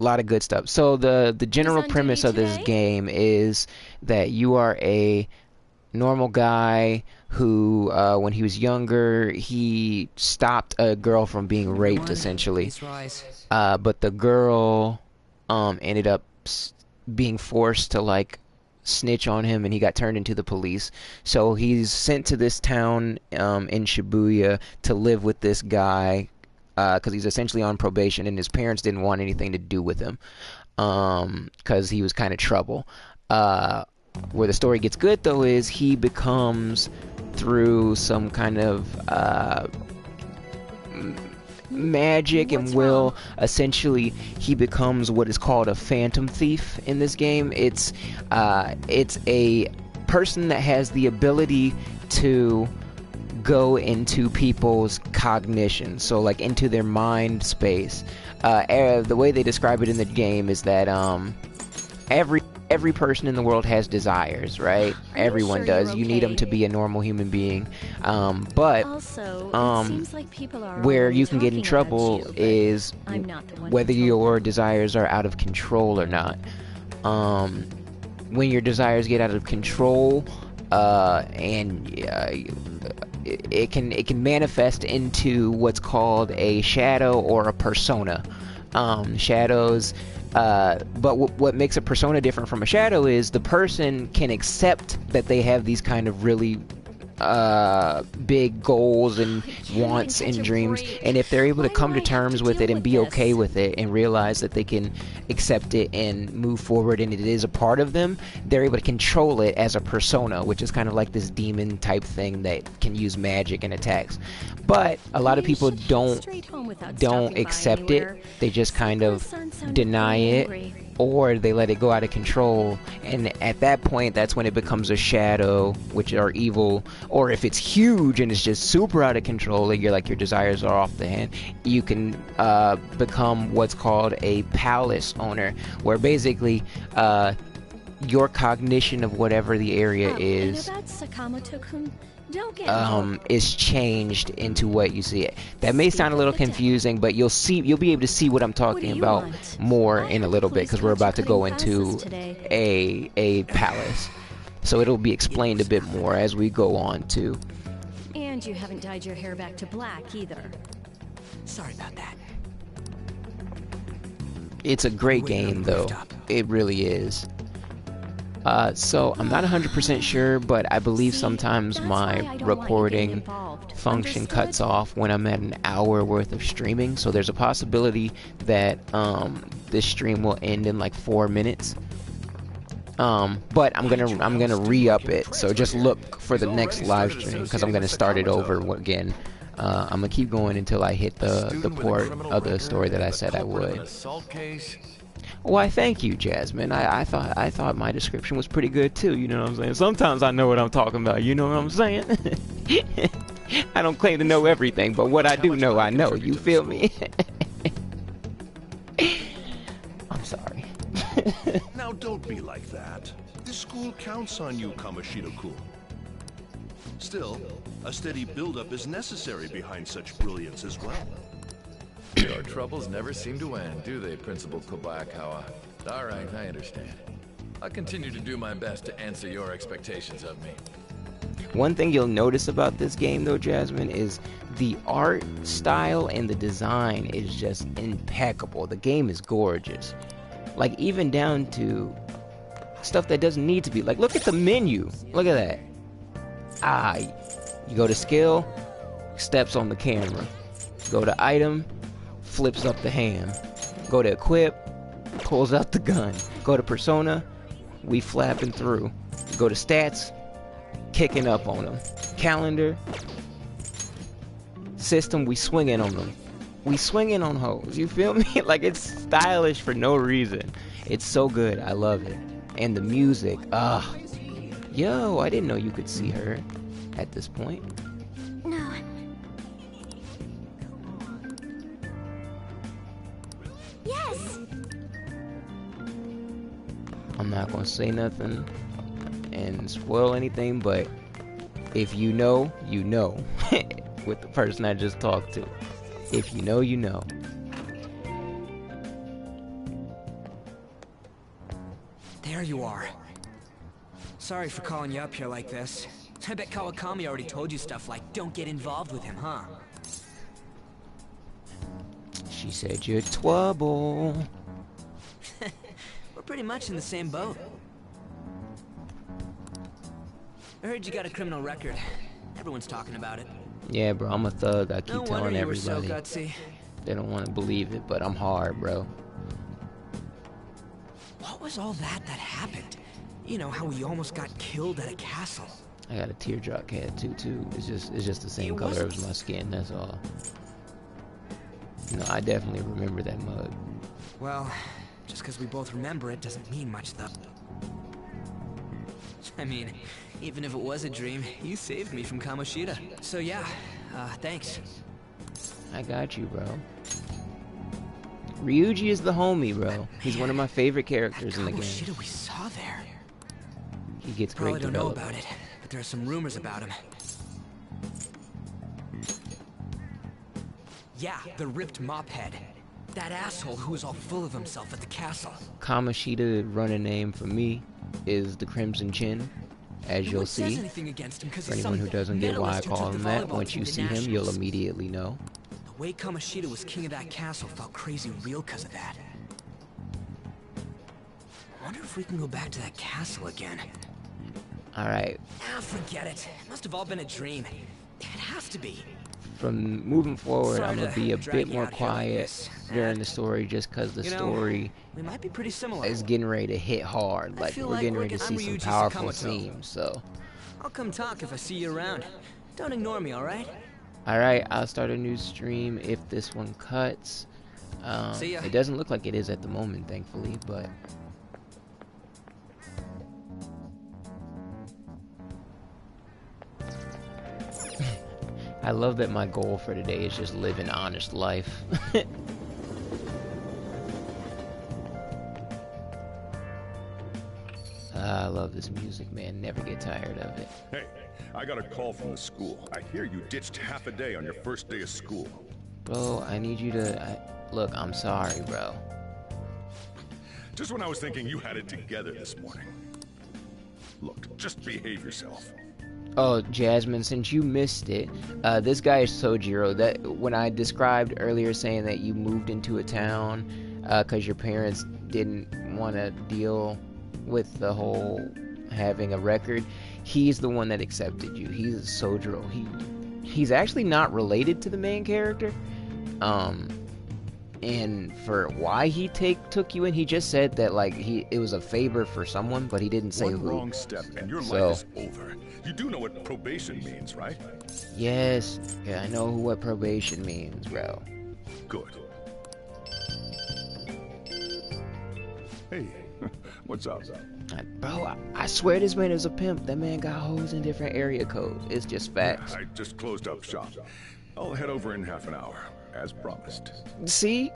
lot of good stuff. So the general premise of this game is that you are a normal guy who, when he was younger, he stopped a girl from being raped, essentially. But the girl ended up being forced to, like, snitch on him, and he got turned into the police. So he's sent to this town in Shibuya to live with this guy because he's essentially on probation, and his parents didn't want anything to do with him because he was kind of trouble. Where the story gets good, though, is he becomes, through some kind of magic and will, essentially he becomes what is called a phantom thief in this game. It's a person that has the ability to go into people's cognition, so like into their mind space. The way they describe it in the game is that every person in the world has desires, right? Everyone does. You need them to be a normal human being. But Also, it seems like people are where already you can get in talking trouble about you, but is I'm not the one whether who told your desires are out of control or not. When your desires get out of control, it can manifest into what's called a shadow or a persona. Shadows. But what makes a persona different from a shadow is the person can accept that they have these kind of really big goals and wants and dreams, and if they're able to come to terms with it and be okay with it and realize that they can accept it and move forward and it is a part of them, they're able to control it as a persona, which is kind of like this demon type thing that can use magic and attacks. But a lot of people don't accept it. They just kind of deny it, or they let it go out of control, and at that point that's when it becomes a shadow, which are evil. Or if it's huge and it's just super out of control, like your desires are off the hand, you can become what's called a palace owner, where basically your cognition of whatever the area is And about Sakamoto-kun, don't get is changed into what you see. That may sound a little confusing, but you'll be able to see what I'm talking about more in a little bit, because we're about to go into a palace. So it'll be explained a bit more as we go on too. And you haven't dyed your hair back to black either. Sorry about that. It's a great game though. It really is. So I'm not 100% sure, but I believe sometimes my recording function cuts off when I'm at an hour worth of streaming. So there's a possibility that this stream will end in like 4 minutes. But I'm gonna re-up it. So just look for the next live stream, because I'm gonna start it over again. I'm gonna keep going until I hit the port of the story that I said I would. Why, thank you, Jasmine. I thought my description was pretty good too. You know what I'm saying? Sometimes I know what I'm talking about. You know what I'm saying? I don't claim to know everything, but what I do know, I know. You feel me? I'm sorry. Now don't be like that. This school counts on you, Kamoshida-kun. Still, a steady build-up is necessary behind such brilliance as well. Your troubles never seem to end, do they, Principal Kobayakawa? All right, I understand. I'll continue to do my best to answer your expectations of me. One thing you'll notice about this game, though, Jasmine, is the art style and the design is just impeccable. The game is gorgeous. Like, even down to stuff that doesn't need to be. Like, look at the menu. Look at that. Ah, you go to skill, steps on the camera. Go to item, flips up the hand. Go to equip, pulls out the gun. Go to persona, we flapping through. Go to stats, kicking up on them. Calendar, system, we swinging on them. We swinging on hoes. You feel me? Like, it's stylish for no reason. It's so good. I love it. And the music, yo, I didn't know you could see her at this point. No. Yes. I'm not gonna say nothing and spoil anything, but if you know, you know. With the person I just talked to. If you know, you know. There you are. Sorry for calling you up here like this. I bet Kawakami already told you stuff like, don't get involved with him, huh? She said you're trouble. We're pretty much in the same boat. I heard you got a criminal record. Everyone's talking about it. Yeah, bro, I'm a thug. I keep No telling wonder you were so everybody. gutsy. They don't want to believe it, but I'm hard, bro. What was all that happened? You know, how we almost got killed at a castle. I got a teardrop tattoo too. It's just the same color as my skin. That's all. No, I definitely remember that mug. Well, just because we both remember it doesn't mean much, though. I mean, even if it was a dream, you saved me from Kamoshida. So yeah, thanks. I got you, bro. Ryuji is the homie, bro. He's one of my favorite characters in the game. Kamoshida we saw there. He gets Probably great don't know development. about it, but there are some rumors about him. Yeah, the ripped mop head. That asshole who was all full of himself at the castle. Kamoshida running name for me is the Crimson Chin, as you'll says see. anything against him 'cause For he's anyone some who doesn't get why I medalist who call took him the that, volleyball once you team to see him, you'll nationals. immediately know. The way Kamoshida was king of that castle felt crazy real because of that. I wonder if we can go back to that castle again. Alright, Ah, forget it. It must have all been a dream. It has to be. from moving forward, Sorry I'm going to to be a drag bit you more out here like quiet this. during the story just because the You know, story we might be pretty similar. is getting ready to hit hard. I Like, feel we're like getting we're ready to see getting some Ryuji powerful Sakamoto. themes, so. I'll come talk if I see you around. Don't ignore me, alright? Alright, I'll start a new stream if this one cuts. See ya. It doesn't look like it is at the moment, thankfully, but... I love that my goal for today is just live an honest life. I love this music, man. Never get tired of it. Hey, I got a call from the school. I hear you ditched half a day on your first day of school. Bro, I need you to... Look, I'm sorry, bro. Just when I was thinking you had it together this morning. Look, just behave yourself. Oh, Jasmine, since you missed it, this guy is Sojiro. That when I described earlier saying that you moved into a town because your parents didn't want to deal with the whole having a record, he's the one that accepted you. He's Sojiro. He's actually not related to the main character. And for why he took you in, he just said that like it was a favor for someone, but he didn't say One who. wrong step and your So- life is over. You do know what probation means, right? Yes, yeah, I know what probation means, bro. Good. Hey, what's up? Bro, I swear this man is a pimp. That man got hoes in different area codes. It's just facts. I just closed up shop. I'll head over in half an hour, as promised. See?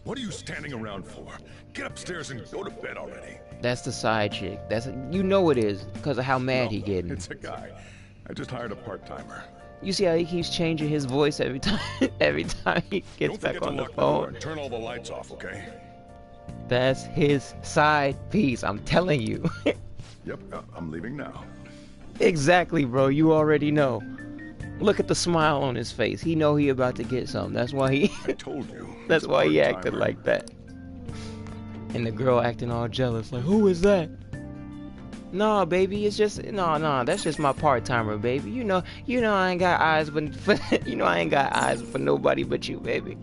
What are you standing around for? Get upstairs and go to bed already. That's the side chick. You know it is because of how mad he getting. It's a guy. I just hired a part-timer. You see how he keeps changing his voice every time he gets Don't back forget on to the lock the door phone. and turn all the lights off, okay? That's his side piece. I'm telling you. Yep, I'm leaving now. Exactly, bro. You already know. Look at the smile on his face. He know he about to get something. That's why he. I told you. That's why he acted like that. And the girl acting all jealous, like, who is that? Nah, baby, it's just nah. That's just my part timer, baby. You know, I ain't got eyes, but I ain't got eyes for nobody but you, baby.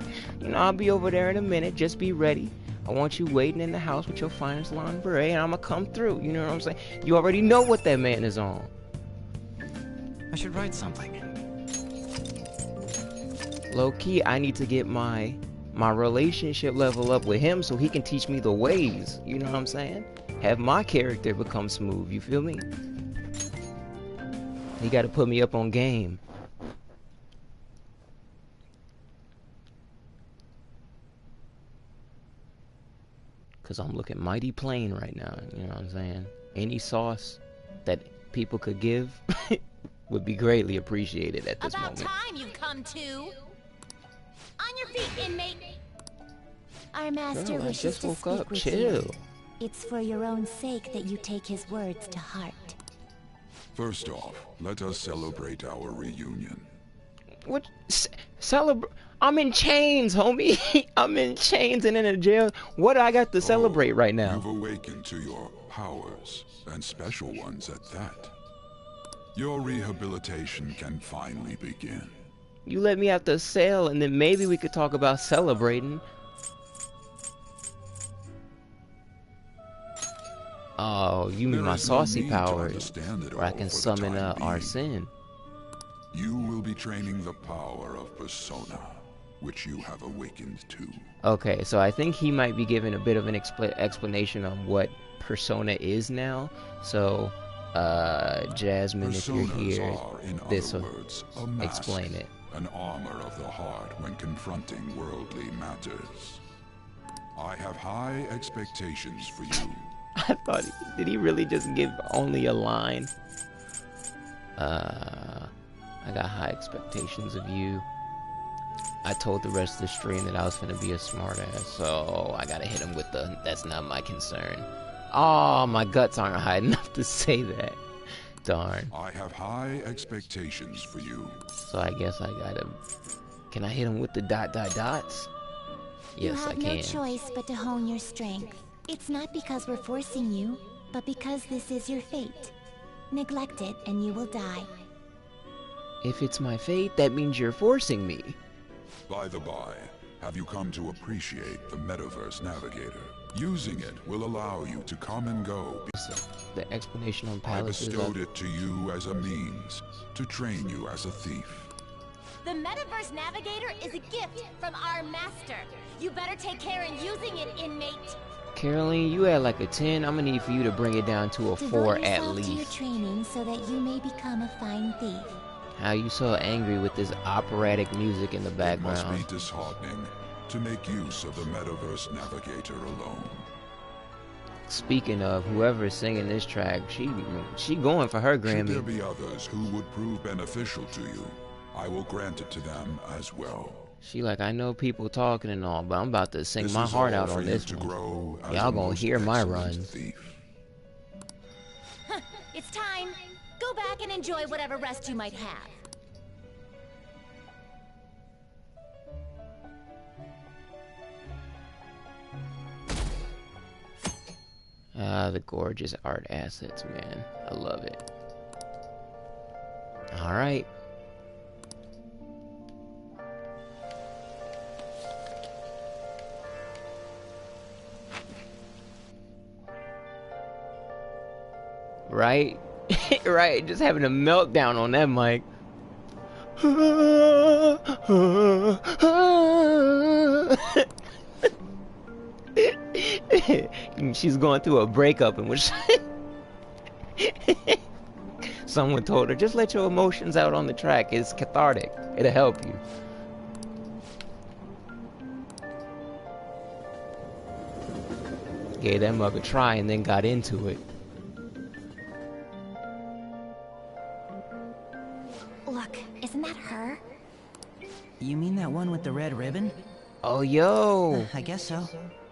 I'll be over there in a minute. Just be ready. I want you waiting in the house with your finest lingerie, and I'ma come through. You know what I'm saying? You already know what that man is on. I should write something. Low key, I need to get my relationship level up with him so he can teach me the ways. You know what I'm saying? Have my character become smooth. You feel me? He got to put me up on game. Cause I'm looking mighty plain right now. You know what I'm saying? Any sauce that people could give would be greatly appreciated at this moment. About time you come to. On your feet, inmate. Our master Girl, I wishes just to woke speak up. with Chill. you. It's for your own sake that you take his words to heart. First off, let us celebrate our reunion. What? Celebrate? I'm in chains, homie. I'm in chains and in a jail. What do I got to celebrate right now? You've awakened to your powers, and special ones at that. Your rehabilitation can finally begin. You let me out the cell, and then maybe we could talk about celebrating. Oh, you mean my saucy powers, where I can summon Arsene. You will be training the power of Persona, which you have awakened to. Okay, so I think he might be giving a bit of an explanation on what Persona is now. So, Jasmine, if you're here, this will explain it. An armor of the heart when confronting worldly matters. I have high expectations for you. I thought, did he really just give only a line? I got high expectations of you. I told the rest of the stream that I was gonna be a smartass, so I gotta hit him with the, that's not my concern. Oh, my guts aren't high enough to say that. Darn. I have high expectations for you. So I guess I gotta, can I hit him with the dots? Yes, I can. You have no choice but to hone your strength. It's not because we're forcing you, but because this is your fate. Neglect it and you will die. If it's my fate, that means you're forcing me. By the by, have you come to appreciate the Metaverse Navigator? Using it will allow you to come and go. The explanation on I Palace bestowed it to you as a means to train you as a thief. The Metaverse Navigator is a gift from our master. You better take care in using it, inmate. Caroline, you had like a 10. I'm gonna need for you to bring it down to a 4 Devote at yourself to your least. training so that you may become a fine thief. How you so angry with this operatic music in the It background? must be disheartening to make use of the Metaverse Navigator alone. Speaking of, whoever is singing this track, she going for her Should there Grammy. be others who would prove beneficial to you, I will grant it to them as well. She like, I know people talking and all, but I'm about to sing This my is heart all out for on you this to one. grow as Y'all a gonna most hear my excellent runs. thief. It's time. Go back and enjoy whatever rest you might have. Ah, the gorgeous art assets, man. I love it. All right. Right? Right, just having a meltdown on that mic. She's going through a breakup in which someone told her, just let your emotions out on the track. It's cathartic. It'll help you. Gave that mug a try and then got into it. Look, isn't that her? You mean that one with the red ribbon? Oh, yo. I guess so.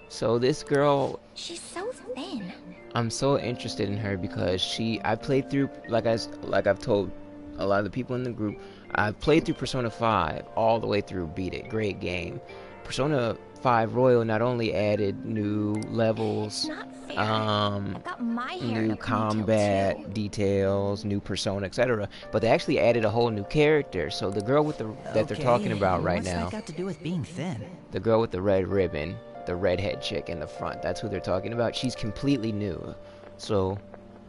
So this girl, She's so thin. I'm so interested in her because I played through, like I've told a lot of the people in the group, I've played through Persona 5 all the way through, beat it, great game. Persona 5 Royal not only added new levels, new combat details, new persona, etc., but they actually added a whole new character. So the girl with that they're talking about right now, what's that got to do with being thin? the girl with the red ribbon, the redhead chick in the front, that's who they're talking about. She's completely new. So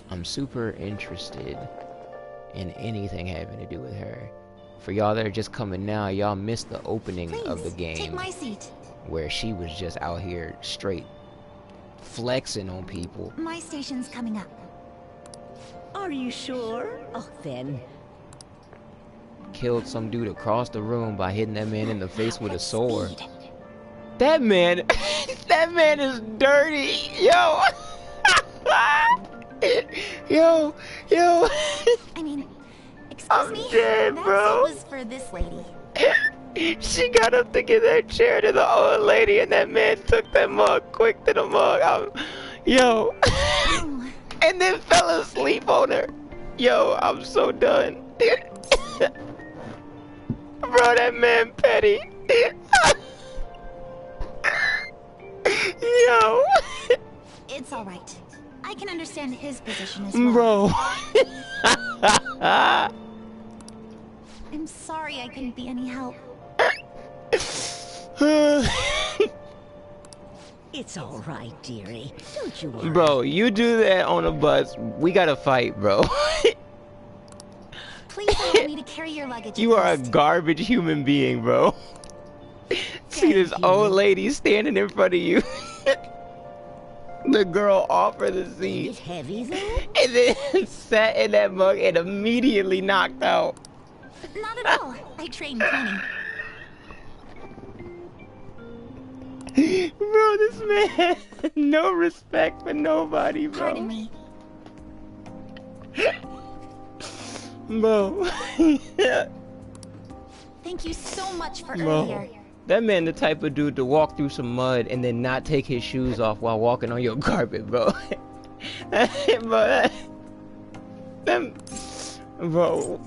I'm super interested in anything having to do with her. For y'all that are just coming now, y'all missed the opening of the game. Take my seat. Where she was just out here straight flexing on people. My station's coming up. Are you sure? Oh, then. Killed some dude across the room by hitting that man in the face with a sword. That man, that man is dirty, yo. yo. I mean, excuse I'm me? dead, bro. That was for this lady. She got up to give that chair to the old lady, and that man took that mug quick to the mug. Yo. And then fell asleep on her. Yo, I'm so done. Bro, that man petty. Yo. It's all right. I can understand his position as well. Bro. I'm sorry I couldn't be any help. It's all right, dearie. Don't you worry. Bro, you do that on a bus, we gotta fight, bro. Please allow me to carry your luggage. You are a garbage human being, bro. See this old lady standing in front of you. The girl offered the seat. It's heavy, though? And then sat in that mug and immediately knocked out. Not at all. I trained plenty. Bro, this man has no respect for nobody, bro. Pardon me. Bro. Thank you so much for Bro. earlier. That man the type of dude to walk through some mud and then not take his shoes off while walking on your carpet, bro. Bro,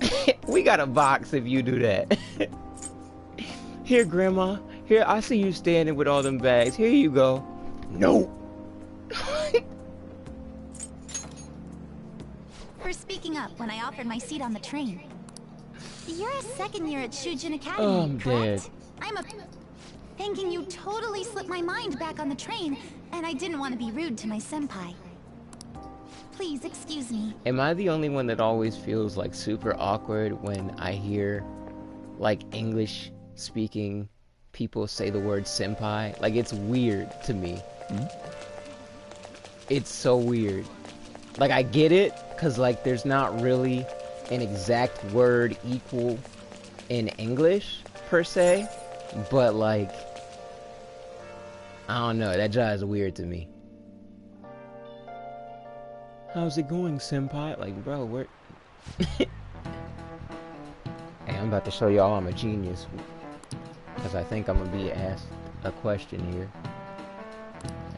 we got a box if you do that. Here, Grandma. Here, I see you standing with all them bags. Here you go. No. For speaking up when I offered my seat on the train. You're a second year at Shujin Academy, Oh, I'm correct? dead. I'm a... Thinking you totally slipped my mind back on the train, and I didn't want to be rude to my senpai. Please excuse me. Am I the only one that always feels like super awkward when I hear like English speaking people say the word senpai? Like, it's weird to me. It's so weird. Like, I get it, cause like there's not really an exact word equal in English per se, but like, I don't know, that jive's weird to me. How's it going, senpai? Like, bro, we're... Hey, I'm about to show y'all I'm a genius. Because I think I'm going to be asked a question here.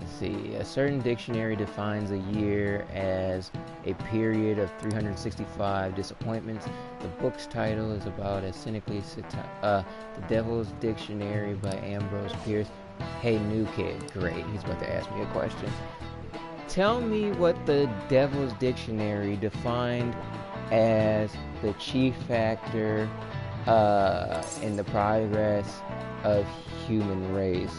Let's see. A certain dictionary defines a year as a period of 365 disappointments. The book's title is about as cynically... The Devil's Dictionary by Ambrose Pierce. Hey, new kid. Great. He's about to ask me a question. Tell me what the Devil's Dictionary defined as the chief factor in the progress of human race.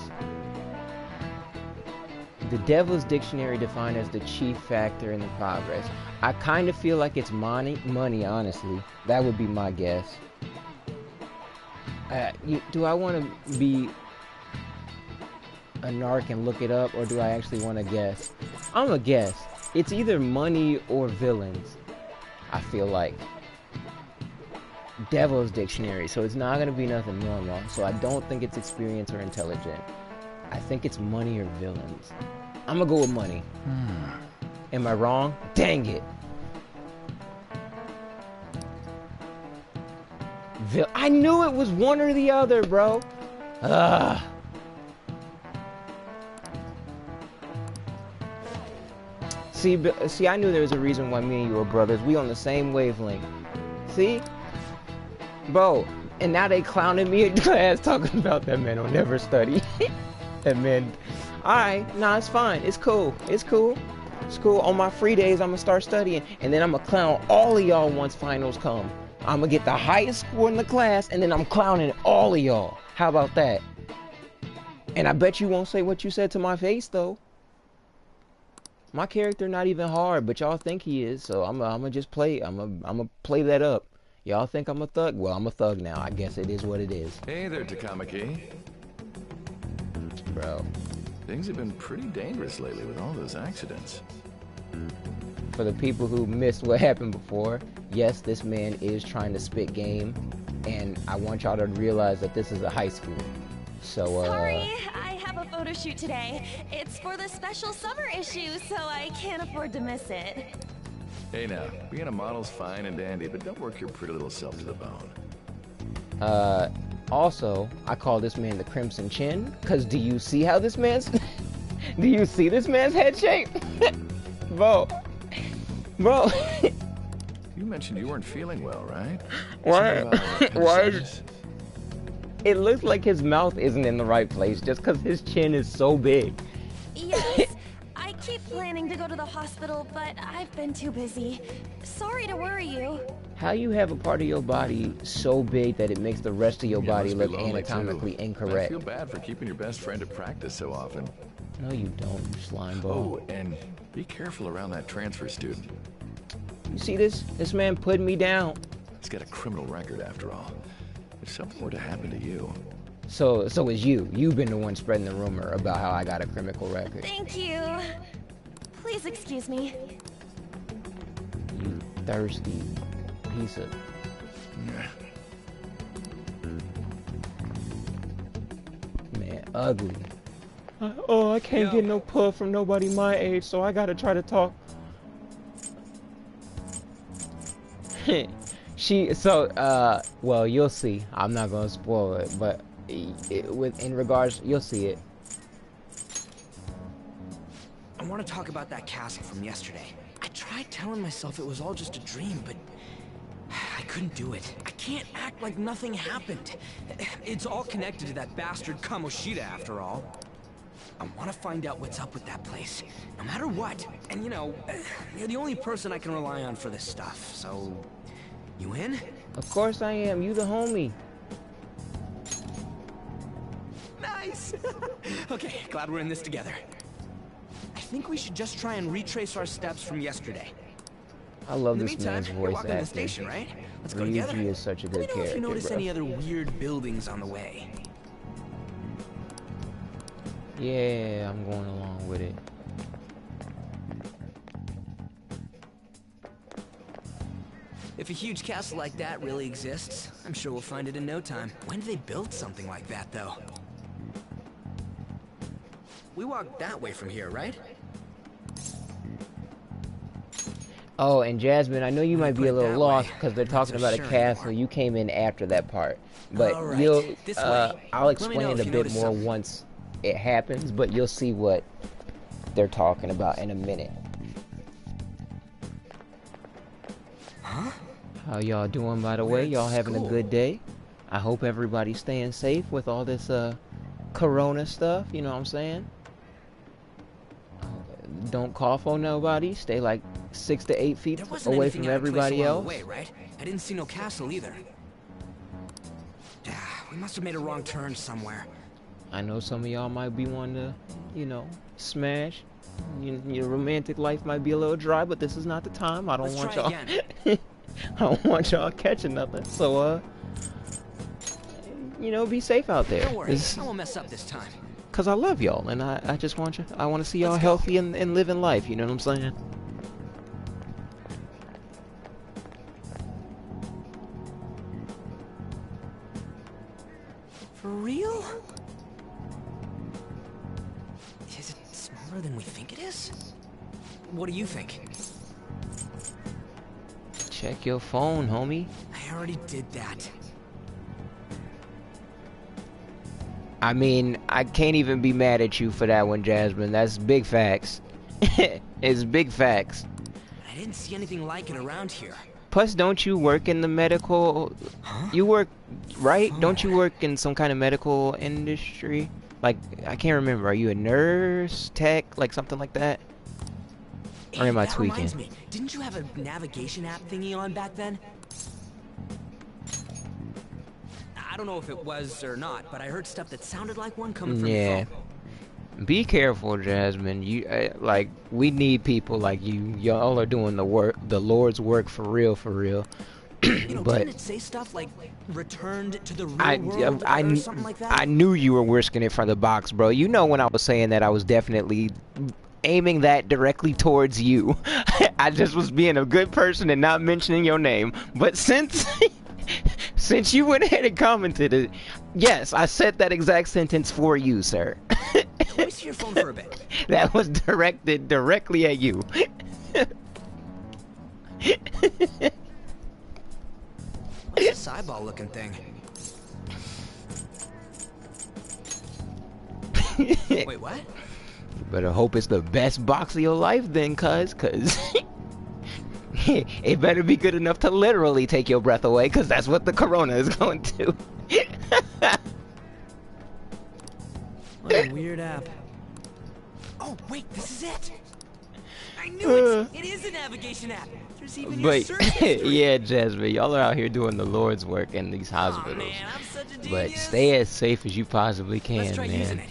The Devil's Dictionary defined as the chief factor in the progress. I kind of feel like it's money, honestly. That would be my guess. Do I want to be a narc and look it up, or do I actually want to guess? I'm a guess. It's either money or villains, I feel like. Devil's Dictionary, so it's not going to be nothing normal. So I don't think it's experience or intelligent. I think it's money or villains. I'm going to go with money. Am I wrong? Dang it. I knew it was one or the other, bro. Ugh. See, I knew there was a reason why me and you were brothers. We on the same wavelength. See? Bro, and now they clowning me in class talking about that man will never study. That man... Alright, nah, it's fine. It's cool. It's cool. It's cool. On my free days, I'm gonna start studying. And then I'm gonna clown all of y'all once finals come. I'm gonna get the highest score in the class, and then I'm clowning all of y'all. How about that? And I bet you won't say what you said to my face, though. My character not even hard, but y'all think he is, so I'm gonna just play. I'm gonna play that up. Y'all think I'm a thug? Well, I'm a thug now. I guess it is what it is. Hey there, Takamaki. Bro. Things have been pretty dangerous lately with all those accidents. For the people who missed what happened before, yes, this man is trying to spit game, and I want y'all to realize that this is a high school. So, Sorry, I have a photo shoot today. It's for the special summer issue, so I can't afford to miss it. Hey now, being a model's fine and dandy, but don't work your pretty little self to the bone. Also, I call this man the Crimson Chin, because do you see how this man's... do you see this man's head shape? Bro. Bro. You mentioned you weren't feeling well, right? Why? Why? It looks like his mouth isn't in the right place just because his chin is so big. Yes, I keep planning to go to the hospital, but I've been too busy. Sorry to worry you. How you have a part of your body so big that it makes the rest of your body must be look lonely, anatomically too. incorrect? I feel bad for keeping your best friend at practice so often. No, you don't, you slime ball. Oh, and be careful around that transfer student. You see this? This man putting me down. He's got a criminal record after all. If something were to happen to you... So it's you. You've been the one spreading the rumor about how I got a criminal record. Thank you. Please excuse me. You thirsty piece of... Man, ugly. Oh, I can't get no puff from nobody my age, so I gotta try to talk. Well, you'll see. I'm not gonna spoil it, but in regards, you'll see it. I want to talk about that castle from yesterday. I tried telling myself it was all just a dream, but I couldn't do it. I can't act like nothing happened. It's all connected to that bastard Kamoshida, after all. I want to find out what's up with that place, no matter what. And you know, you're the only person I can rely on for this stuff, so... You in? Of course I am. You the homie. Nice! Okay, glad we're in this together. I think we should just try and retrace our steps from yesterday. I love In the this meantime, man's you're voice walking to the acting. station, right? Let's go Ryuji together. is such a good Let me know if character, you notice bro. any other weird buildings on the way. Yeah, I'm going along with it. If a huge castle like that really exists, I'm sure we'll find it in no time. When did they build something like that, though? We walked that way from here, right? Oh, and Jasmine, I know you might be a little lost because they're talking so about a sure castle. You came in after that part, but Alright, you'll this way. I'll Let me know explain if it a you bit notice more something. once it happens. But you'll see what they're talking about in a minute. Huh? How y'all doing, by the way? Y'all having a school. good day? I hope everybody's staying safe with all this corona stuff. You know what I'm saying? Don't cough on nobody. Stay like 6 to 8 feet There wasn't away anything from out of place everybody along else. the way, right? I didn't see no castle either. We must have made a wrong turn somewhere. I know some of y'all might be wanting to, you know, smash. Your romantic life might be a little dry, but this is not the time. I don't Let's want try y'all. again. I don't want y'all catching nothing. So, you know, be safe out there. Don't worry, I won't mess up this time. Cause I love y'all, and I just want you. I want to see y'all healthy and living life. You know what I'm saying? For real? Is it smaller than we think it is? What do you think? Check your phone, homie. I already did that. I mean, I can't even be mad at you for that one, Jasmine. That's big facts. It's big facts. I didn't see anything like it around here. Plus, don't you work in the medical... You work... Right? Don't you work in some kind of medical industry? Like, I can't remember. Are you a nurse? Tech? Like, something like that? Or am I That tweaking? reminds me, didn't you have a navigation app thingy on back then? I don't know if it was or not, but I heard stuff that sounded like one coming from Yeah. the phone. Be careful, Jasmine. You like, we need people like you. Y'all are doing the work, the Lord's work for real, for real. You know, But didn't it say stuff like returned to the real world or something like that? I knew you were risking it for the box, bro. You know, when I was saying that, I was definitely aiming that directly towards you. I just was being a good person and not mentioning your name. But since since you went ahead and commented it, yes, I said that exact sentence for you, sir. Let me see your phone for a bit. That was directed directly at you. What's this eyeball looking thing? Wait, what? You better hope it's the best box of your life then, cuz it better be good enough to literally take your breath away, cuz that's what the corona is going to. What a weird app. Oh, wait, this is it. I knew it. It is a navigation app. There's even your But search history. yeah, Jasmine, y'all are out here doing the Lord's work in these hospitals. Man, I'm such a But genius. stay as safe as you possibly can, Let's try using man. it.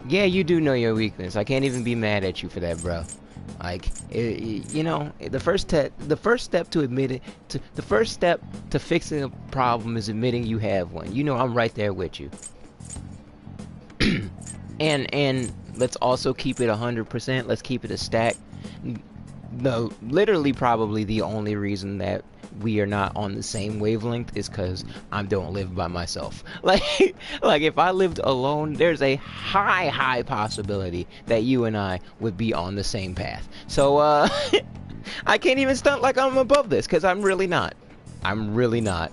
Yeah, you do know your weakness. I can't even be mad at you for that, bro. Like, you know, the first step to admit it, the first step to fixing a problem is admitting you have one. You know, I'm right there with you. and let's also keep it 100%. Let's keep it a stack. No, literally, probably the only reason that we are not on the same wavelength is because I don't live by myself. Like if I lived alone, there's a high possibility that you and I would be on the same path. So I can't even stunt like I'm above this, because I'm really not. I'm really not.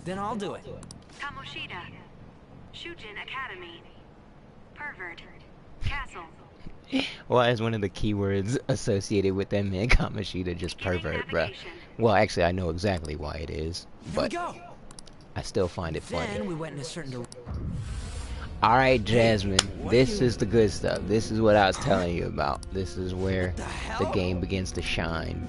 Then I'll do it. Kamoshida. Shujin Academy. Pervert. Castle. Why is one of the keywords associated with that man Kamoshida just pervert, bruh? Well, actually, I know exactly why it is, but I still find it funny. Then we went in a certain direction. Alright, Jasmine, this is the good stuff. This is what I was telling you about. This is where the game begins to shine.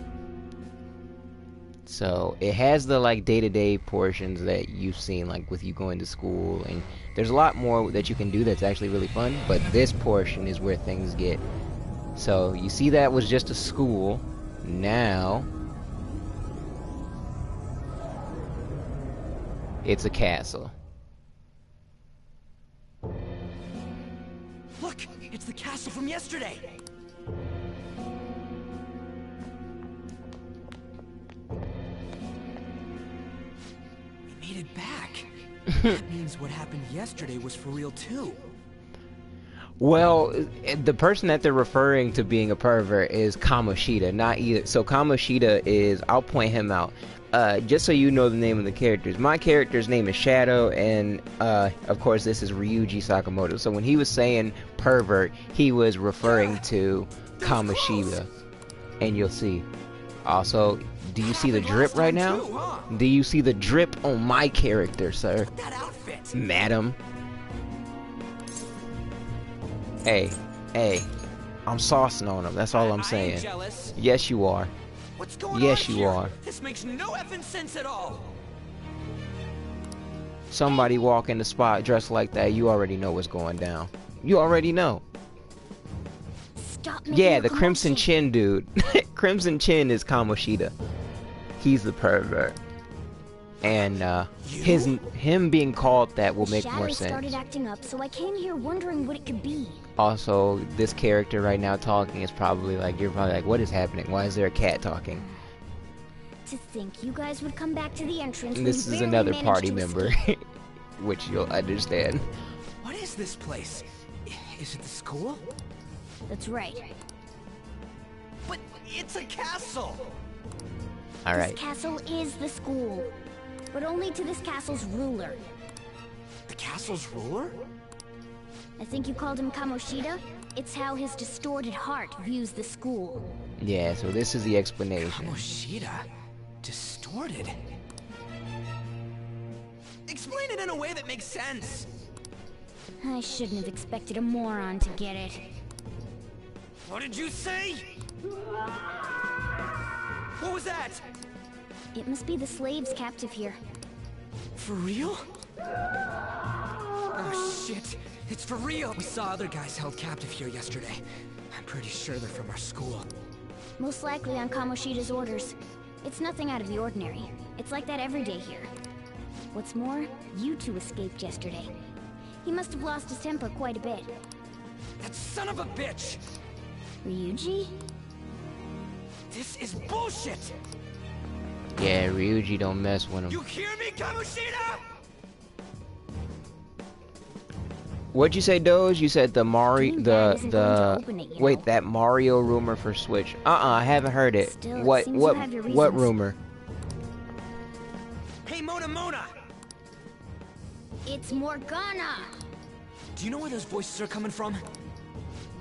So, it has the, like, day-to-day portions that you've seen, like, with you going to school, and there's a lot more that you can do that's actually really fun, but this portion is where things get. So, you see that was just a school. Now, it's a castle. Look, it's the castle from yesterday. We made it back. That means what happened yesterday was for real too. Well, the person that they're referring to being a pervert is Kamoshida, not either. So Kamoshida is, I'll point him out. Just so you know the name of the characters. My character's name is Shadow, and of course this is Ryuji Sakamoto. So when he was saying pervert, he was referring to Kamoshida. And you'll see. Also, do you see the drip right now? Do you see the drip on my character, sir? That outfit. Madam. Hey, I'm saucing on him. That's all I'm saying. jealous. Yes, you are. What's going Yes, on you here? are. This makes no effing sense at all. Somebody walk in the spot dressed like that, you already know what's going down. You already know. Stop Yeah, the Crimson Chin dude. Crimson Chin is Kamoshida. He's the pervert. And him being called that will make more Shadow started sense. acting up, so I came here wondering what it could be. Also, this character right now talking is probably like, you're probably like, what is happening? Why is there a cat talking? To think you guys would come back to the entrance. And when this you is barely another managed party to member, escape. which you'll understand. What is this place? Is it the school? That's right. But it's a castle. All right. This castle is the school, but only to this castle's ruler. The castle's ruler? I think you called him Kamoshida? It's how his distorted heart views the school. Yeah, so this is the explanation. Kamoshida? Distorted? Explain it in a way that makes sense. I shouldn't have expected a moron to get it. What did you say? What was that? It must be the slaves captive here. For real? Oh shit, it's for real! We saw other guys held captive here yesterday. I'm pretty sure they're from our school. Most likely on Kamoshida's orders. It's nothing out of the ordinary. It's like that every day here. What's more, you two escaped yesterday. He must have lost his temper quite a bit. That son of a bitch! Ryuji? This is bullshit! Yeah, Ryuji don't mess with him. You hear me, Kamoshida? What'd you say, Doge? You said the wait, that Mario rumor for Switch. I haven't heard it. Still, what reasons. rumor? Hey, Mona! It's Morgana! Do you know where those voices are coming from?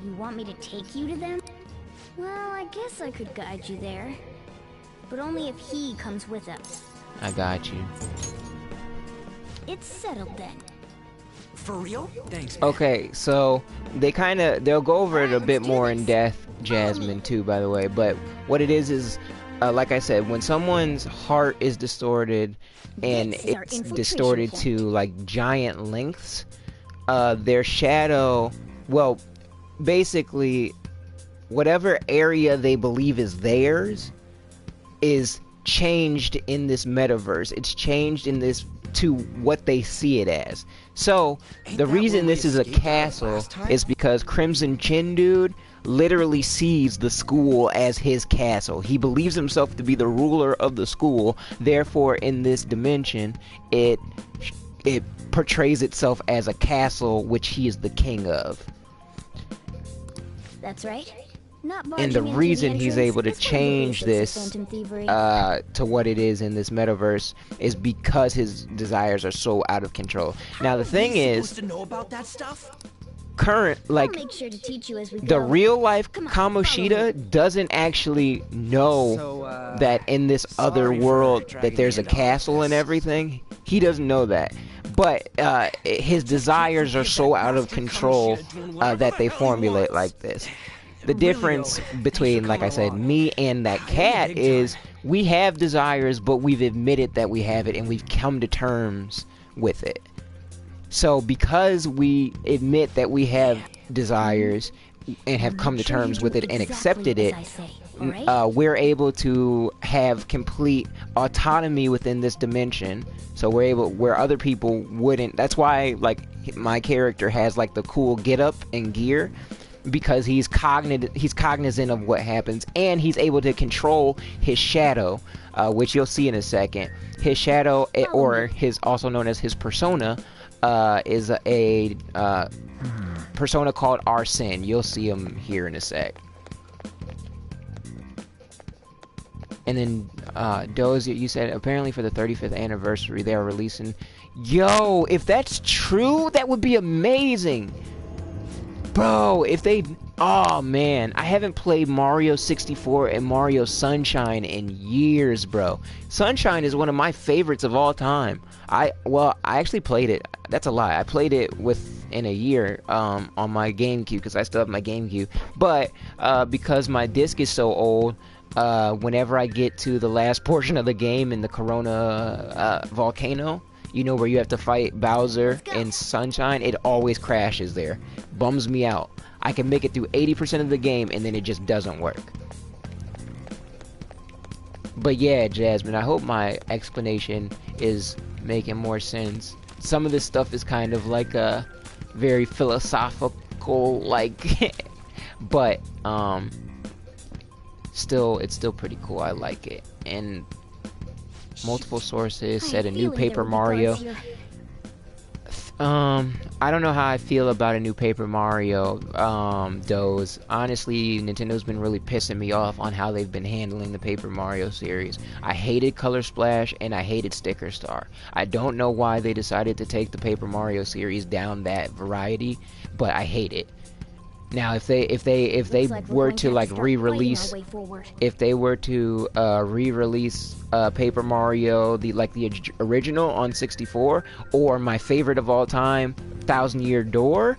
You want me to take you to them? Well, I guess I could guide you there. But only if he comes with us. I got you. It's settled then. For real? Thanks, man. Okay, so they'll go over it a bit more in depth, Jasmine, too, by the way. But what it is, like I said, when someone's heart is distorted and it's distorted to like giant lengths, their shadow, well, basically, whatever area they believe is theirs is changed in this metaverse. It's changed in this to what they see it as. So the reason this is a castle is because Crimson Chin Dude literally sees the school as his castle. He believes himself to be the ruler of the school. Therefore, in this dimension, it portrays itself as a castle which he is the king of. That's right. And the reason he's able to change this to what it is in this metaverse is because his desires are so out of control. Now the thing is, supposed to know about that stuff? Like I'll make sure to teach you as we the go. real life Kamoshida doesn't actually know that in this other world that there's a castle and everything. He doesn't know that. But his desires are so out of control that they formulate like this. The difference between, like I said, me and that cat is we have desires, but we've admitted that we have it and we've come to terms with it. So because we admit that we have desires and have come to terms with it and accepted it, we're able to have complete autonomy within this dimension. So we're able, where other people wouldn't. That's why, like, my character has like the cool get up and gear, because he's cognizant of what happens, and he's able to control his shadow, which you'll see in a second. His shadow, or his also known as his persona, is a persona called Arsene. You'll see him here in a sec. And then Dozy, you said apparently for the 35th anniversary they are releasing. Yo, if that's true, that would be amazing. Bro, if they... Oh, man. I haven't played Mario 64 and Mario Sunshine in years, bro. Sunshine is one of my favorites of all time. I actually played it. That's a lie. I played it within a year on my GameCube, because I still have my GameCube. But because my disc is so old, whenever I get to the last portion of the game in the Corona volcano, you know, where you have to fight Bowser in Sunshine, it always crashes there. Bums me out. I can make it through 80% of the game and then it just doesn't work. But yeah, Jasmine, I hope my explanation is making more sense. Some of this stuff is kind of like a very philosophical, like, but still, it's still pretty cool. I like it. And multiple sources said a new Paper Mario. I don't know how I feel about a new Paper Mario, Doze. Honestly, Nintendo's been really pissing me off on how they've been handling the Paper Mario series. I hated Color Splash and I hated Sticker Star. I don't know why they decided to take the Paper Mario series down that variety, but I hate it. Now, if they were to like re-release, if they were to re-release Paper Mario, the original on 64, or my favorite of all time, Thousand Year Door,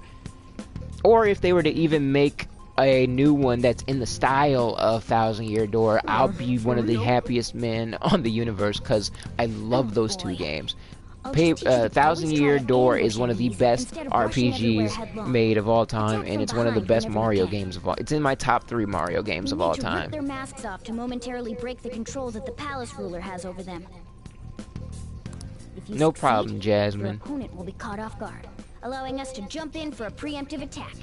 or if they were to even make a new one that's in the style of Thousand Year Door, I'll be one of the happiest men on the universe because I love those two games. Thousand Year Door is one of the best RPGs made of all time, and it's one of the best Mario games of all. It's in my top 3 Mario games of all time. Rip their masks off to momentarily break the control that the palace ruler has over them. If you No succeed, problem, your Jasmine. opponent will be caught off guard, allowing us to jump in for a preemptive attack.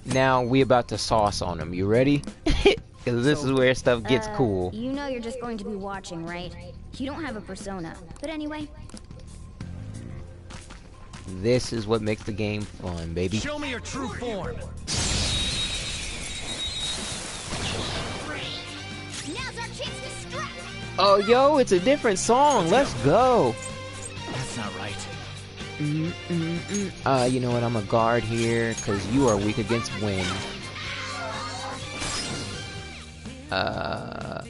Now we about to sauce on them. You ready? Because this is where stuff gets cool. You know you're just going to be watching, right? You don't have a persona. But anyway. This is what makes the game fun, baby. Show me your true form. Now's our chance to strike. Oh, yo, it's a different song. Let's go. That's not right. You know what? I'm a guard here because you are weak against wind. Yeah!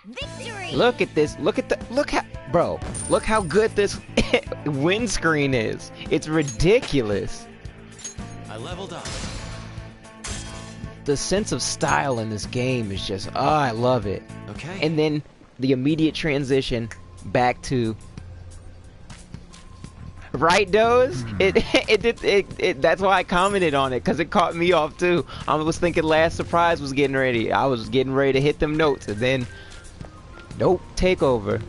Victory! Look at this. Look how good this windscreen is. It's ridiculous. I leveled up. The sense of style in this game is just, oh, I love it. Okay. And then the immediate transition back to, right, Doze? That's why I commented on it, because it caught me off too. I was thinking Last Surprise was getting ready. I was getting ready to hit them notes, and then, nope, takeover.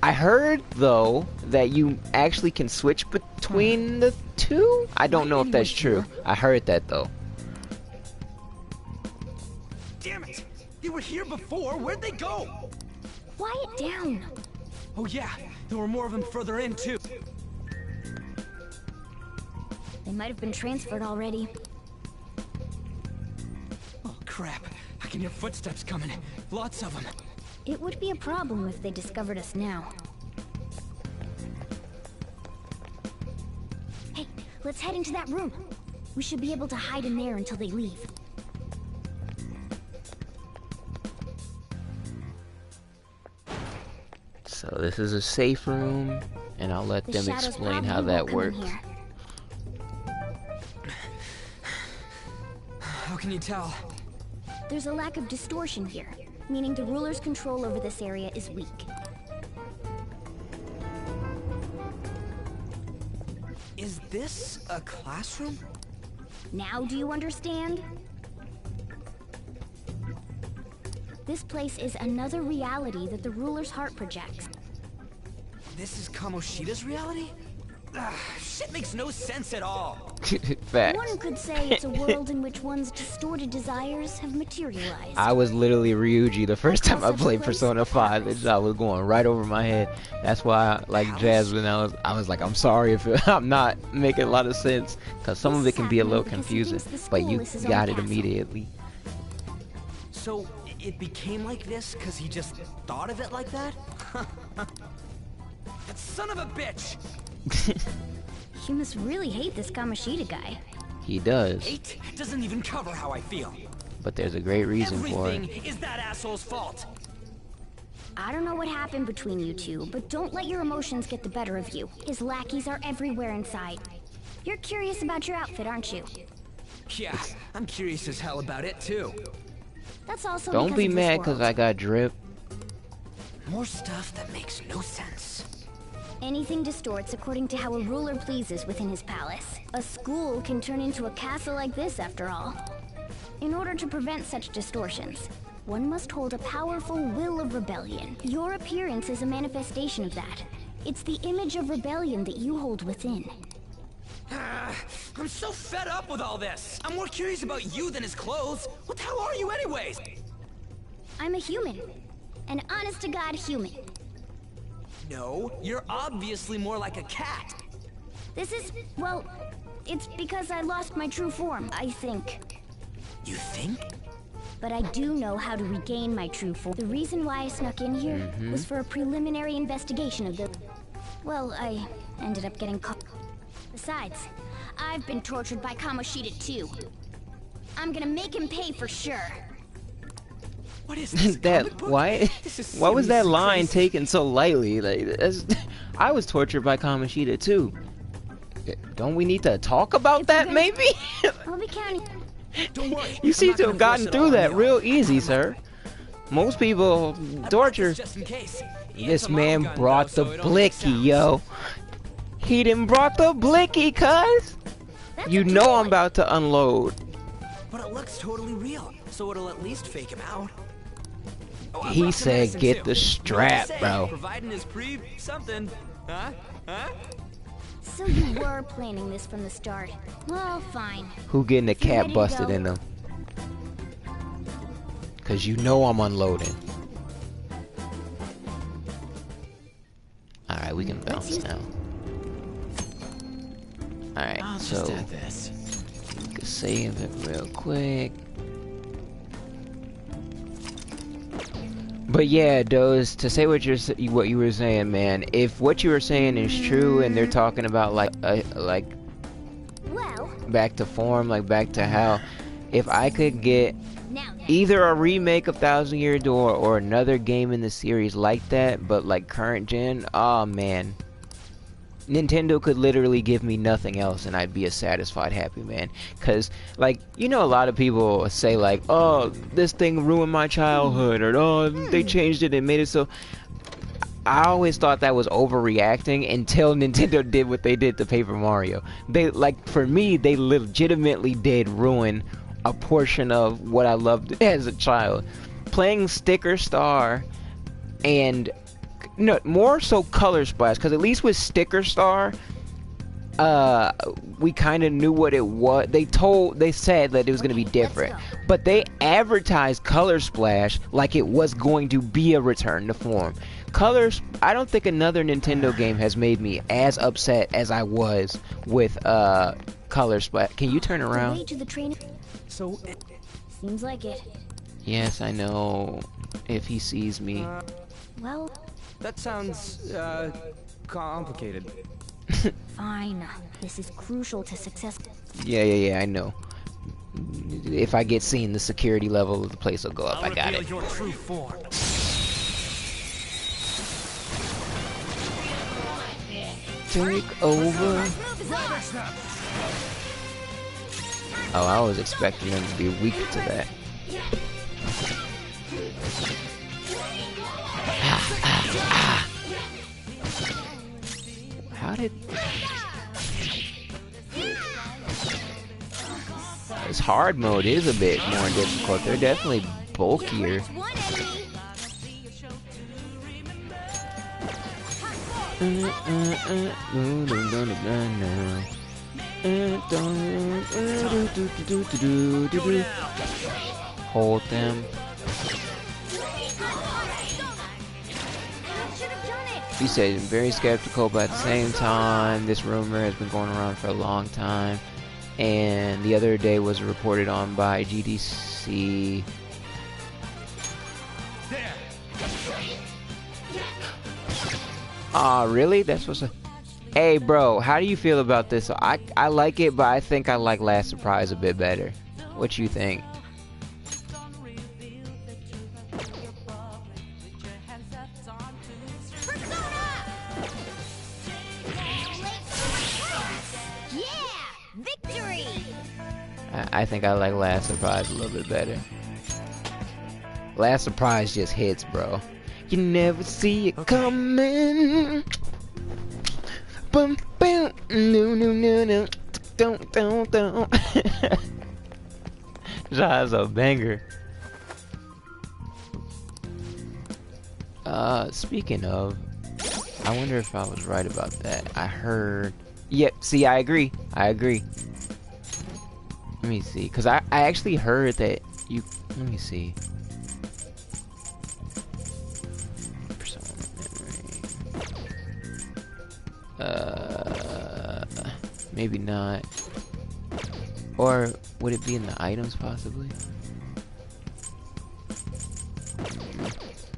I heard, though, that you actually can switch between the two? I don't know if that's true. I heard that, though. Damn it! They were here before. Where'd they go? Quiet down. Oh yeah, there were more of them further in too. They might have been transferred already. Oh crap! I can hear footsteps coming. Lots of them. It would be a problem if they discovered us now. Hey, let's head into that room. We should be able to hide in there until they leave. So this is a safe room, and I'll let them explain how that works. How can you tell? There's a lack of distortion here, meaning the ruler's control over this area is weak. Is this a classroom? Now do you understand? This place is another reality that the ruler's heart projects. This is Kamoshida's reality? Shit makes no sense at all. Facts. One could say it's a world in which one's distorted desires have materialized. I was literally Ryuji the first time I played Persona 5. I was going right over my head. That's why, like Jasmine, I was like, I'm sorry if I'm not making a lot of sense, because some of it can be a little confusing, but you got it immediately. So it became like this because he just thought of it like that? That son of a bitch! You must really hate this Kamoshida guy. He does. Hate doesn't even cover how I feel. But there's a great reason for it. Everything is that asshole's fault. I don't know what happened between you two, but don't let your emotions get the better of you. His lackeys are everywhere inside. You're curious about your outfit, aren't you? Yeah, I'm curious as hell about it too. That's also Don't be because of mad this because world. I got drip. More stuff that makes no sense. Anything distorts according to how a ruler pleases within his palace. A school can turn into a castle like this, after all. In order to prevent such distortions, one must hold a powerful will of rebellion. Your appearance is a manifestation of that. It's the image of rebellion that you hold within. I'm so fed up with all this. I'm more curious about you than his clothes. What the hell are you anyways? I'm a human. An honest-to-God human. No, you're obviously more like a cat. This is, well, it's because I lost my true form, I think. You think? But I do know how to regain my true form. The reason why I snuck in here was for a preliminary investigation of the... Well, I ended up getting caught. Besides, I've been tortured by Kamoshida too. I'm gonna make him pay for sure. What is this? Why was that line taken so lightly? Like, I was tortured by Kamoshida too. Don't we need to talk about that, maybe? I'll be counting. Don't worry. You seem to have gotten through that real easy, sir. Most people torture. Just in case. This man brought the blicky, yo. He done brought the blicky, cuz. You know I'm about to unload. But it looks totally real, so it'll at least fake him out. Oh, He said get the strap, bro. Providing his something. Huh? So you were planning this from the start. Well, fine. Who getting a cat busted in them? Cause you know I'm unloading. Alright, we can bounce now. Alright, so just add this. we can save it real quick. But yeah, Doze, to say what you were saying, man. If what you were saying is true, and they're talking about like back to form, like back to how, if I could get either a remake of Thousand Year Door or another game in the series like that, but like current gen, oh man, Nintendo could literally give me nothing else and I'd be a satisfied, happy man. Cause like, you know, a lot of people say like, oh, this thing ruined my childhood, or oh, they changed it and made it so. I always thought that was overreacting until Nintendo did what they did to Paper Mario. They, like, for me, they legitimately did ruin a portion of what I loved as a child. Playing Sticker Star and no, more so Color Splash, because at least with Sticker Star, we kind of knew what it was. They said that it was going to be different, but they advertised Color Splash like it was going to be a return to form. I don't think another Nintendo game has made me as upset as I was with Color Splash. Can you turn around? To the train. So seems like it. Yes, I know. If he sees me. Well, that sounds complicated. Fine. This is crucial to success. Yeah, I know. If I get seen, the security level of the place will go up. I got it. Your true form. Take over. Oh, I was expecting them to be weak to that. How did... This hard mode is a bit more difficult. They're definitely bulkier. Hold them. He said, very skeptical, but at the same time, this rumor has been going around for a long time. And the other day was reported on by GDC. Aw, really? That's what's a... Hey, bro, how do you feel about this? I like it, but I think I like Last Surprise a bit better. What you think? I think I like Last Surprise a little bit better. Last Surprise just hits, bro. You never see it coming. Boom, boom, no. Don't. That's a banger. Speaking of, I wonder if I was right about that. I heard. Yep. See, I agree. Let me see, because I actually heard that you... Let me see. Persona memory. Maybe not. Or would it be in the items possibly?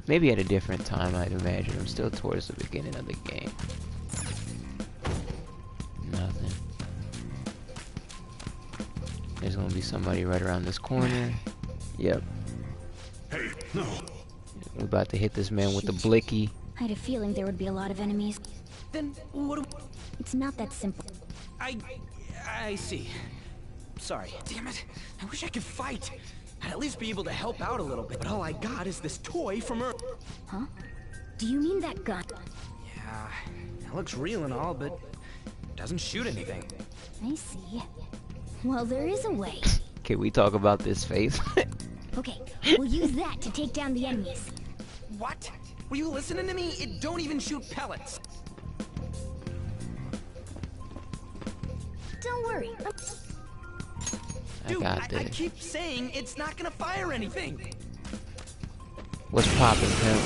Maybe at a different time, I'd imagine. I'm still towards the beginning of the game. Nothing. There's gonna be somebody right around this corner. Yep. Hey, no. We're about to hit this man with the blicky. I had a feeling there would be a lot of enemies. Then what? It's not that simple. I see. Sorry. Damn it! I wish I could fight. I'd at least be able to help out a little bit. But all I got is this toy from Earth. Huh? Do you mean that gun? Yeah, it looks real and all, but it doesn't shoot anything. I see. Well, there is a way. Can we talk about this face? Okay, we'll use that to take down the enemies. What? Were you listening to me? It don't even shoot pellets. Don't worry. Dude, I got this. I keep saying it's not gonna fire anything. What's poppin', pimp?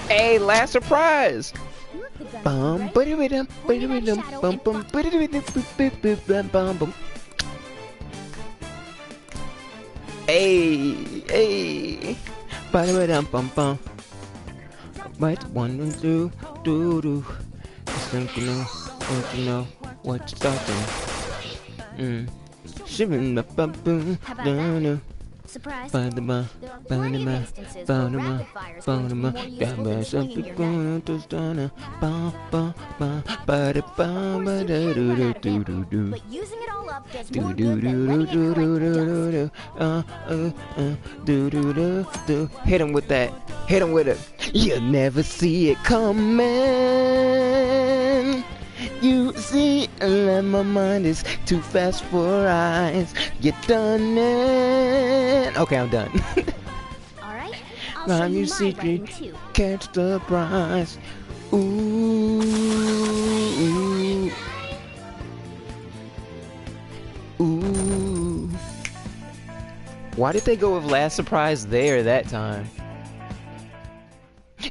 Hey, last surprise! Bum, ba-da-ba-dum, ba-da-ba-dum, bum, bum, ba-da-ba-dum, bum, bum. Hey, hey, ba-da-ba-dum, bum, bum. Right, 1 and 2, do. Just think you know what you're talking. Shivering up, boom, no. Surprise. There are plenty of instances where rapid fire is going to be more useful than swinging your gun. But using it all up does more good than letting it collect dust. Hit him with that. Hit him with it. You never see it coming. You see, my mind is too fast for eyes. You done it. Okay, I'm done. Alright, I'll show you my writing too. Catch the prize. Ooh. Ooh. Why did they go with last surprise there that time?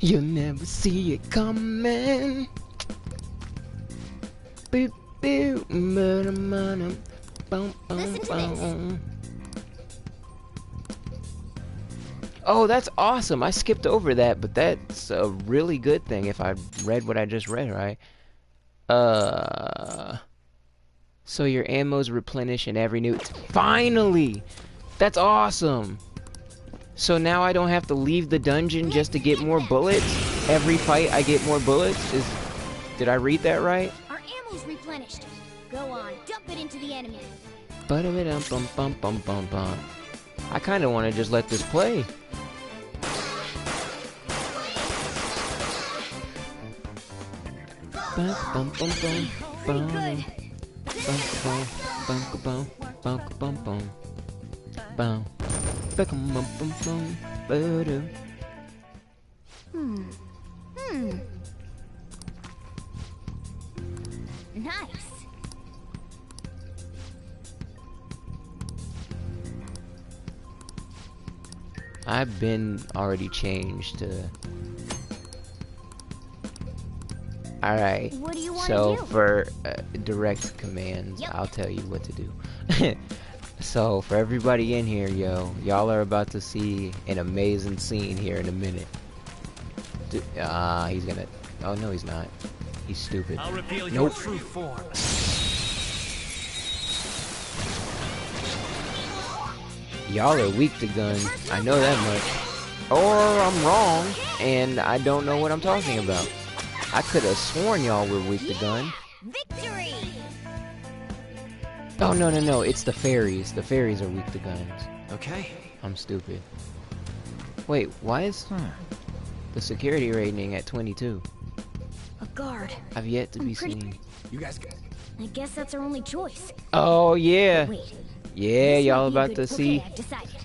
You'll never see it coming. Listen to this. Oh, that's awesome. I skipped over that, but that's a really good thing if I read what I just read, right? So your ammo's replenish in every new... Finally! That's awesome! So now I don't have to leave the dungeon just to get more bullets? Every fight I get more bullets? Did I read that right? Our ammo's replenished. Go on, dump it into the enemy. I kind of want to just let this play. Nice. I've been already changed to... Alright, What do you want so to do? for direct commands, I'll tell you what to do. So for everybody in here, y'all are about to see an amazing scene here in a minute. He's gonna... Oh no, he's not. He's stupid. I'll reveal your Nope. true form. Y'all are weak to guns. I know that much. Or I'm wrong, and I don't know what I'm talking about. I could have sworn y'all were weak to gun. Victory! Oh, no. It's the fairies. The fairies are weak to guns. Okay. I'm stupid. Wait, why is the security rating at 22? A guard. I've yet to be seen. You guys... I guess that's our only choice. Oh, yeah. Wait. Yeah, This y'all might be a about to good- see. Okay, I've decided.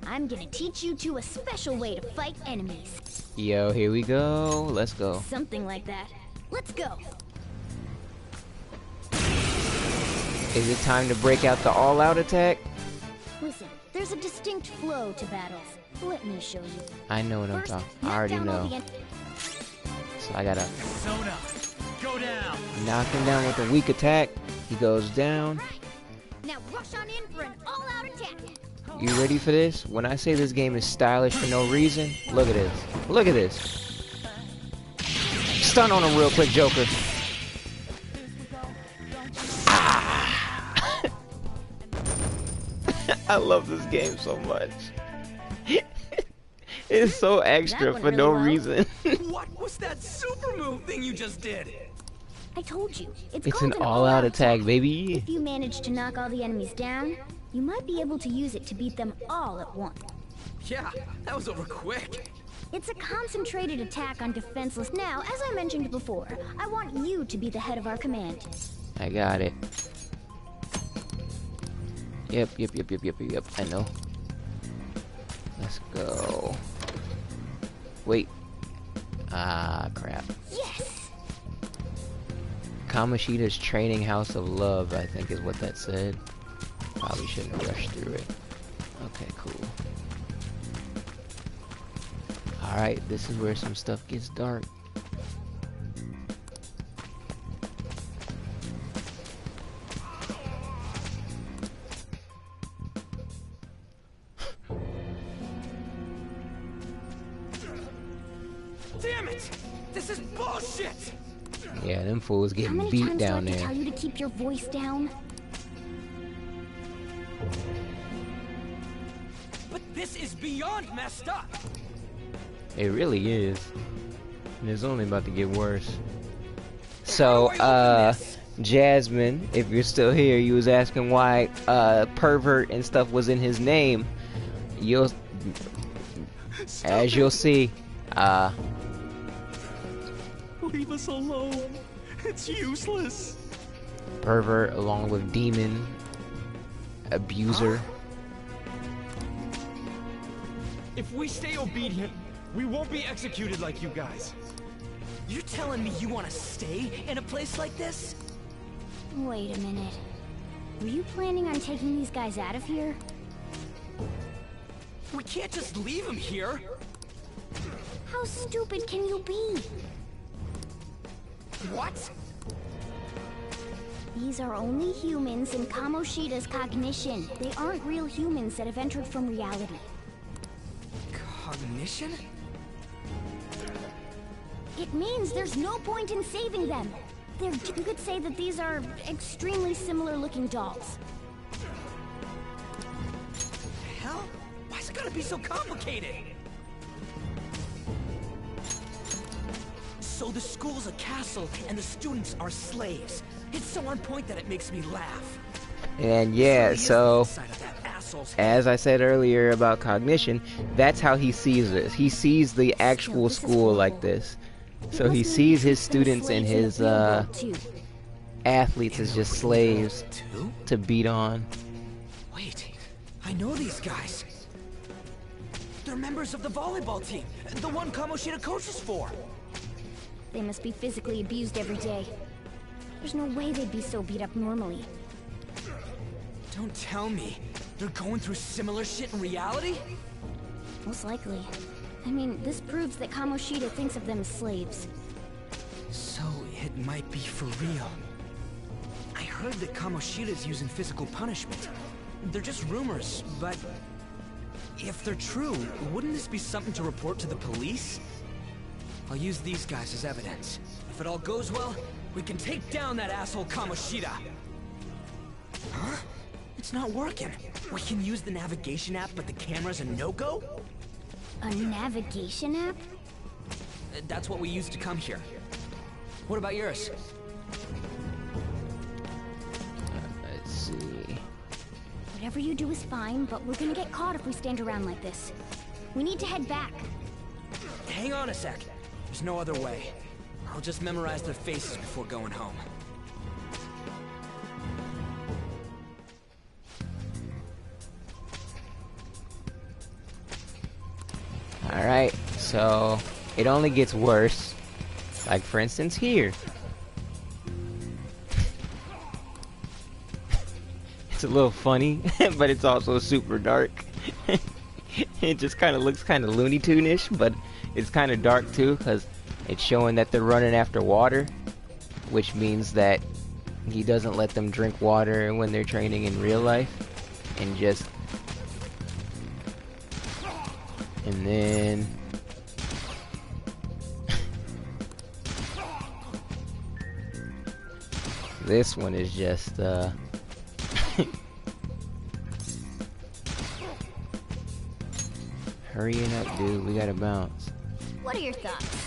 I'm gonna teach you two a special way to fight enemies. Yo, here we go. Let's go. Something like that. Let's go. Is it time to break out the all-out attack? Listen, there's a distinct flow to battles. Let me show you. I know what I'm First, talking. I knock already down all know. the So I gotta... Zona. Go down. Knock him down with a weak attack. He goes down. Now rush on in for an all-out attack. You ready for this? When I say this game is stylish for no reason, look at this. Look at this. Stun on him real quick, Joker. Ah. I love this game so much. It's so extra for no reason. What was that super move thing you just did? I told you, It's called an all-out attack, baby. If you manage to knock all the enemies down, you might be able to use it to beat them all at once. Yeah, that was over quick. It's a concentrated attack on defenseless. Now, as I mentioned before, I want you to be the head of our command. I got it. Yep. I know. Let's go. Wait. Ah, crap. Yes! Kamoshida's Training House of Love, I think is what that said. Probably shouldn't rush through it. Okay, cool. Alright, this is where some stuff gets dark. Damn it! This is bullshit! Yeah, them fools How getting many beat times do I down have to there. tell you to keep your voice down? But this is beyond messed up! It really is. And it's only about to get worse. So, Jasmine, if you're still here, you was asking why pervert and stuff was in his name. As you'll see, Leave us alone. It's useless. pervert along with demon, abuser. If we stay obedient, we won't be executed like you guys. You're telling me you want to stay in a place like this? Wait a minute. Were you planning on taking these guys out of here? We can't just leave him here. How stupid can you be? What? These are only humans in Kamoshida's cognition. They aren't real humans that have entered from reality. Cognition? It means there's no point in saving them. You could say that these are extremely similar looking dolls. Hell? Why's it gotta be so complicated? So the school's a castle and the students are slaves. It's so on point that it makes me laugh. And yeah, so as I said earlier about cognition, that's how he sees this. He sees the actual school like this. So he sees his students and his athletes as just slaves to beat on. Wait, I know these guys. They're members of the volleyball team, the one Kamoshida coaches for. They must be physically abused every day. There's no way they'd be so beat up normally. Don't tell me they're going through similar shit in reality? Most likely. I mean, this proves that Kamoshida thinks of them as slaves. So it might be for real. I heard that Kamoshida's using physical punishment. They're just rumors, but if they're true, wouldn't this be something to report to the police? I'll use these guys as evidence. If it all goes well, we can take down that asshole Kamoshida. Huh? It's not working. We can use the navigation app, but the camera's a no-go? A navigation app? That's what we used to come here. What about yours? Let's see. Whatever you do is fine, but we're gonna get caught if we stand around like this. We need to head back. Hang on a sec. There's no other way. I'll just memorize their faces before going home. Alright, so it only gets worse. Like for instance here. It's a little funny, but it's also super dark. It just kind of looks kind of Looney Tune-ish, but it's kind of dark too, because it's showing that they're running after water. which means that he doesn't let them drink water when they're training in real life, and then this one is just hurrying up, dude, we gotta bounce. What are your thoughts?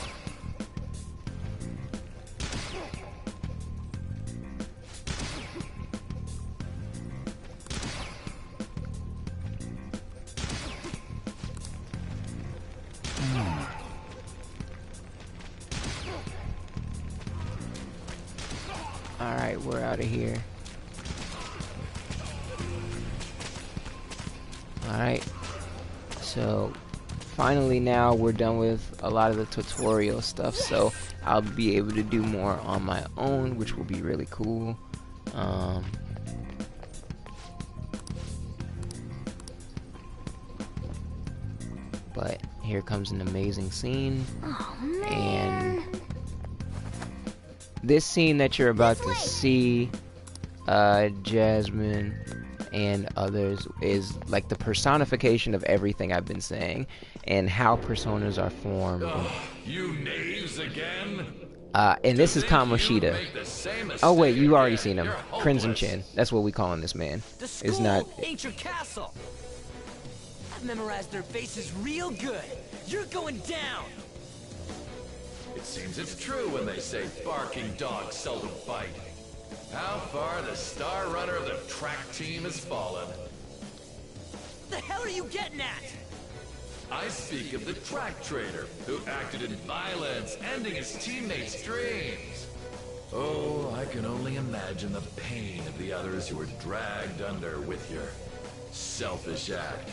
Alright, we're out of here. Alright. So, finally now we're done with a lot of the tutorial stuff, so I'll be able to do more on my own, which will be really cool. But here comes an amazing scene. Oh, man. And this scene that you're about to see, Jasmine and others, is like the personification of everything I've been saying and how personas are formed. You knaves again? And this is Kamoshida. Oh wait, you already seen him. Crimson Chin. That's what we calling this man. It's not. Ain't your castle. I've memorized their faces real good. You're going down. It seems it's true when they say barking dogs seldom bite. How far the star runner of the track team has fallen. What the hell are you getting at? I speak of the track trader who acted in violence, ending his teammates' dreams. Oh, I can only imagine the pain of the others who were dragged under with your selfish act.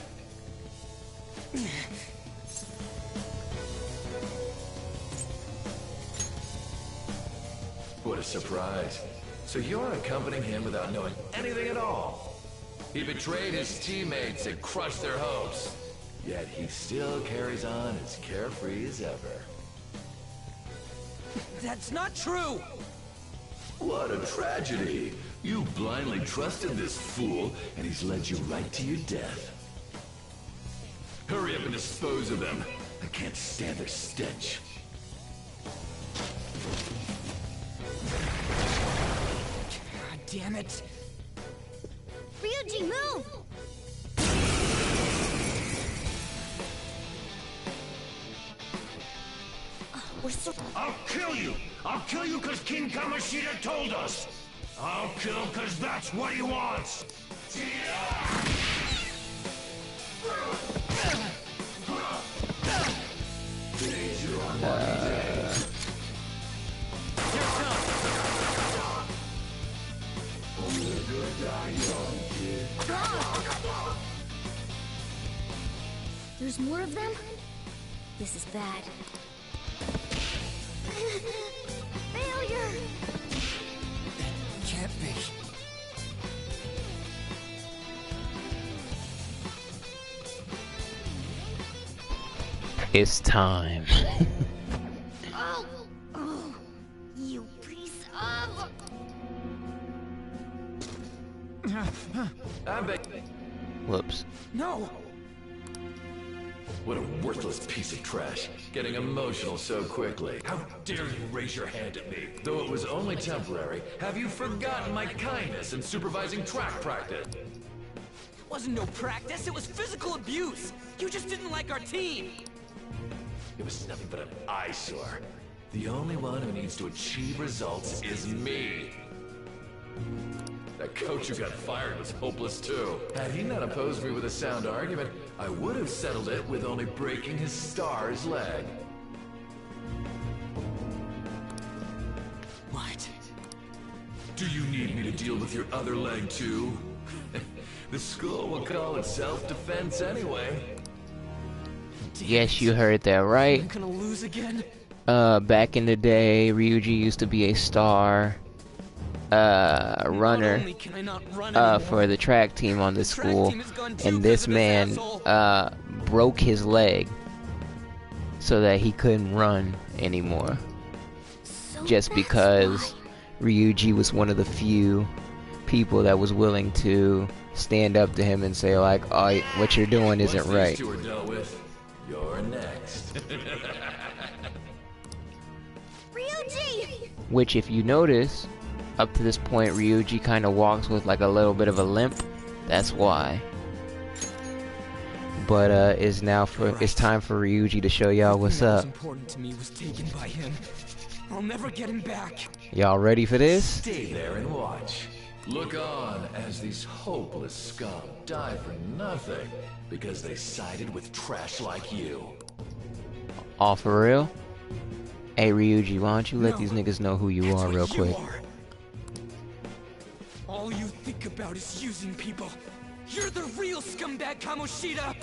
What a surprise. So you're accompanying him without knowing anything at all. He betrayed his teammates and crushed their hopes. Yet he still carries on as carefree as ever. That's not true! What a tragedy. You blindly trusted this fool, and he's led you right to your death. Hurry up and dispose of them. I can't stand their stench. God damn it. Ryuji, move! I'll kill you! I'll kill you because King Kamoshida told us! I'll kill because that's what he wants! There's more of them? This is bad. Failure! Can't be. It's time. Oh, you piece of... I bet. Whoops. No! What a worthless piece of trash. Getting emotional so quickly. How dare you raise your hand at me? Though it was only temporary, have you forgotten my kindness in supervising track practice? It wasn't no practice, it was physical abuse! You just didn't like our team! It was nothing but an eyesore. The only one who needs to achieve results is me. That coach who got fired was hopeless too. Had he not opposed me with a sound argument, I would have settled it with only breaking his star's leg. What? Do you need me to deal with your other leg too? The school will call it self-defense anyway. Yes, you heard that right. I'm gonna lose again? Back in the day, Ryuji used to be a star runner for the track team on the school, and this man broke his leg so that he couldn't run anymore, just because Ryuji was one of the few people that was willing to stand up to him and say like, oh, what you're doing isn't right. These two are dealt with, you're next. Ryuji! Which, if you notice, up to this point, Ryuji kind of walks with like a little bit of a limp. That's why. But it's time for Ryuji to show y'all what's up. Important to me was taken by him. I'll never get him back. Y'all ready for this? Stay there and watch. Look on as these hopeless scum die for nothing because they sided with trash like you. All for real? Hey Ryuji, why don't you let these niggas know who you are real quick? All you think about is using people. You're the real scumbag, Kamoshida!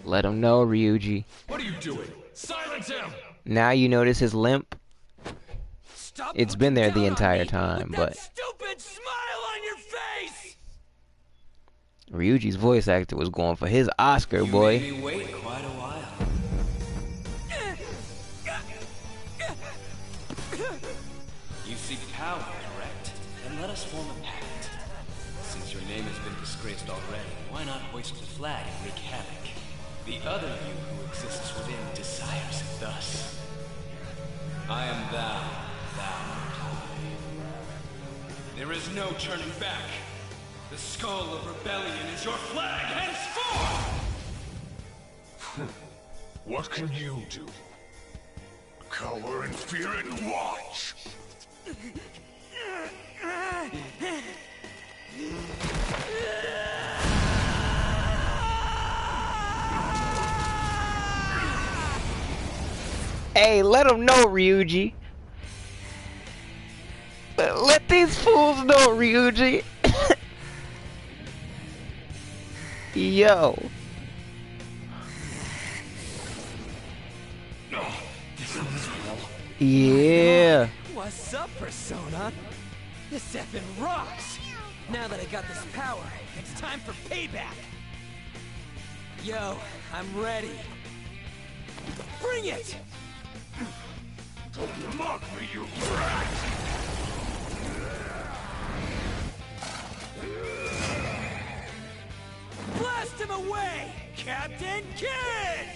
Let him know, Ryuji. What are you doing? Silence him! Now you notice his limp? It's been there the entire time, but... Stupid smile on your face! Ryuji's voice actor was going for his Oscar, boy. You made me wait quite a while. You seek power, correct? Then let us form a pact. Since your name has been disgraced already, why not hoist the flag and wreak havoc? The other you who exists within desires it thus. I am thou, thou art I. There is no turning back. The skull of rebellion is your flag henceforth! What can you do? Cower in fear and watch! Hey, let them know, Ryuji. Let these fools know, Ryuji. Yo. Yeah. What's up, Persona? This effing rocks! Now that I got this power, it's time for payback! Yo, I'm ready. Bring it! Don't mock me, you brat! Blast him away, Captain Kidd!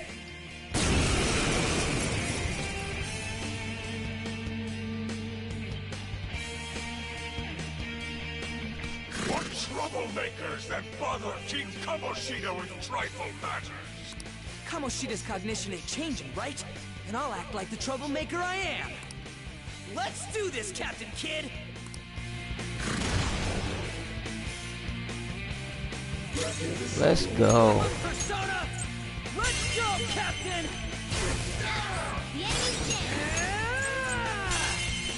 What troublemakers that bother King Kamoshida with trifle matters? Kamoshida's cognition ain't changing, right? And I'll act like the troublemaker I am. Let's do this, Captain Kidd! Let's go. Persona! Let's go, Captain!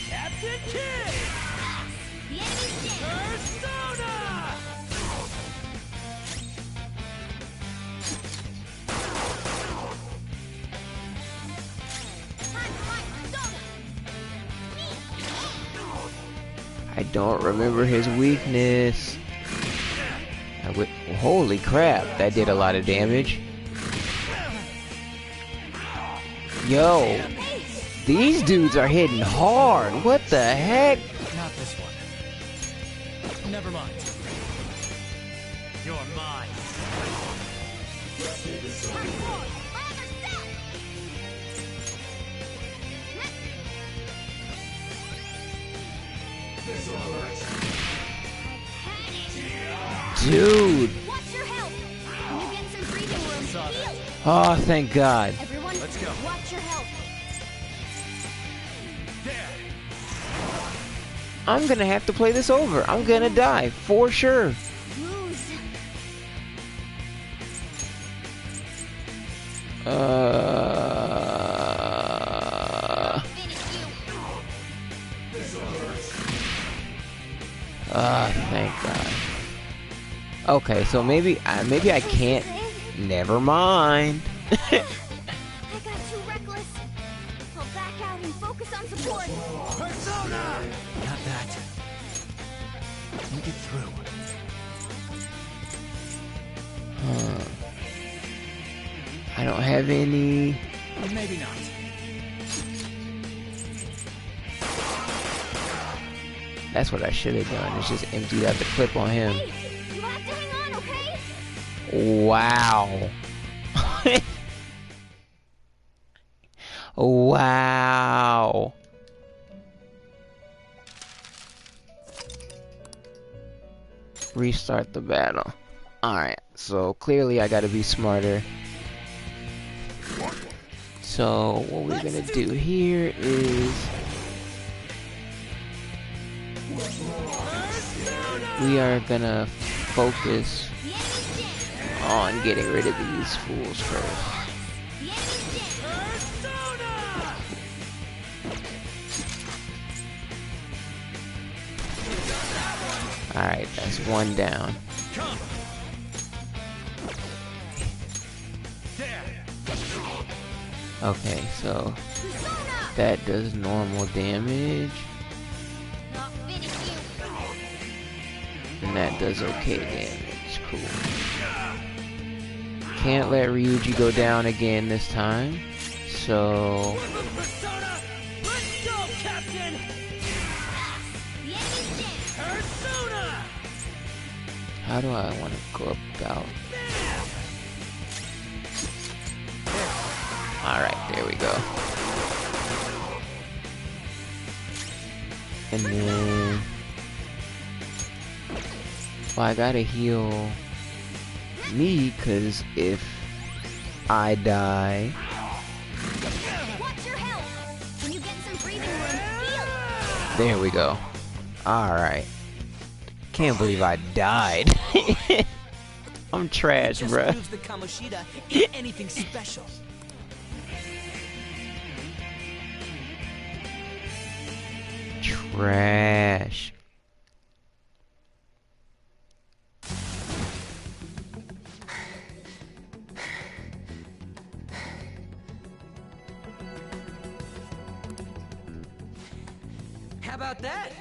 Captain Kidd! Persona! I don't remember his weakness. Holy crap, that did a lot of damage. Yo, these dudes are hitting hard. What the heck? Not this one. Never mind. You're mine. Dude. What's your help? Can you get some breathing room? Heal. Oh, thank God. Everyone, let's go. Watch your help. I'm gonna have to play this over. I'm gonna die for sure. Lose. Thank God. Okay, so maybe I can't. Never mind. I got too reckless. I'll back out and focus on support. Persona! Not that. Think it through. I don't have any. Maybe not. That's what I should have done. Is just emptied out the clip on him. Hey, you have to hang on, okay? Wow. Wow. Restart the battle. Alright, so clearly I gotta be smarter. So what we're gonna do here is we are gonna focus on getting rid of these fools first. Alright, that's one down. Okay, so that does normal damage. And that does okay damage. Cool. Can't let Ryuji go down again this time. So how do I want to go about? Alright, there we go. And then well, I gotta heal me, cause if I die, Watch your health. When you get some breathing room, heal. there we go. Alright. Can't believe I died. I'm trash, Just bruh. proves that Kamoshida ain't anything special. Trash. How about that?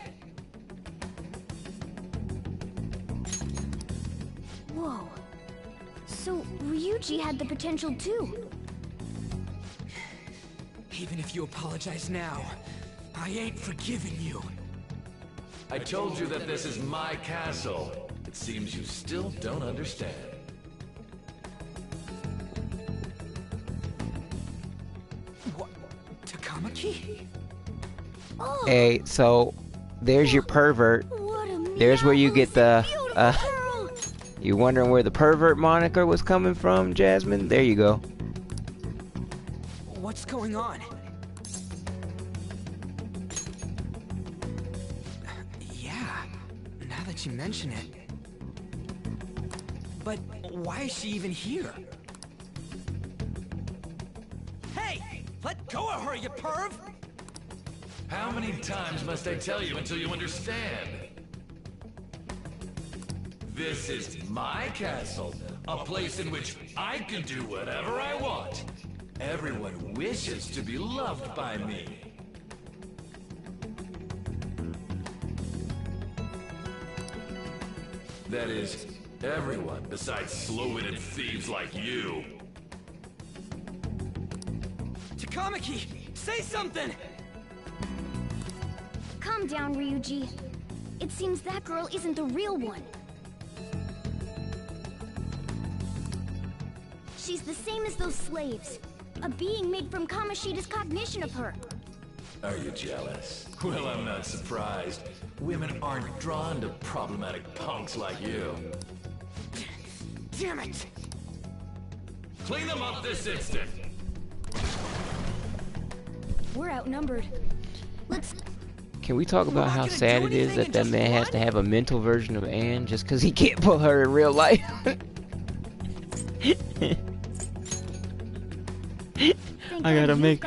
Whoa. So Ryuji had the potential too. Even if you apologize now, I ain't forgiving you. I told you that this is my castle. It seems you still don't understand. What? Takamaki? Hey, so there's your pervert. There's where you get the you wondering where the pervert moniker was coming from, Jasmine? There you go. What's going on? Yeah, now that you mention it. But why is she even here? Hey! Let go of her, you perv! How many times must I tell you until you understand? This is my castle, a place in which I can do whatever I want. Everyone wishes to be loved by me. That is, everyone besides slow-witted thieves like you. Takamaki, say something! Calm down, Ryuji. It seems that girl isn't the real one. She's the same as those slaves. A being made from Kamoshida's cognition of her. Are you jealous? Well, I'm not surprised. Women aren't drawn to problematic punks like you. Damn it! Clean them up this instant! We're outnumbered. Let's... Can we talk about how sad it is that that man has to have a mental version of Anne just because he can't pull her in real life? I gotta make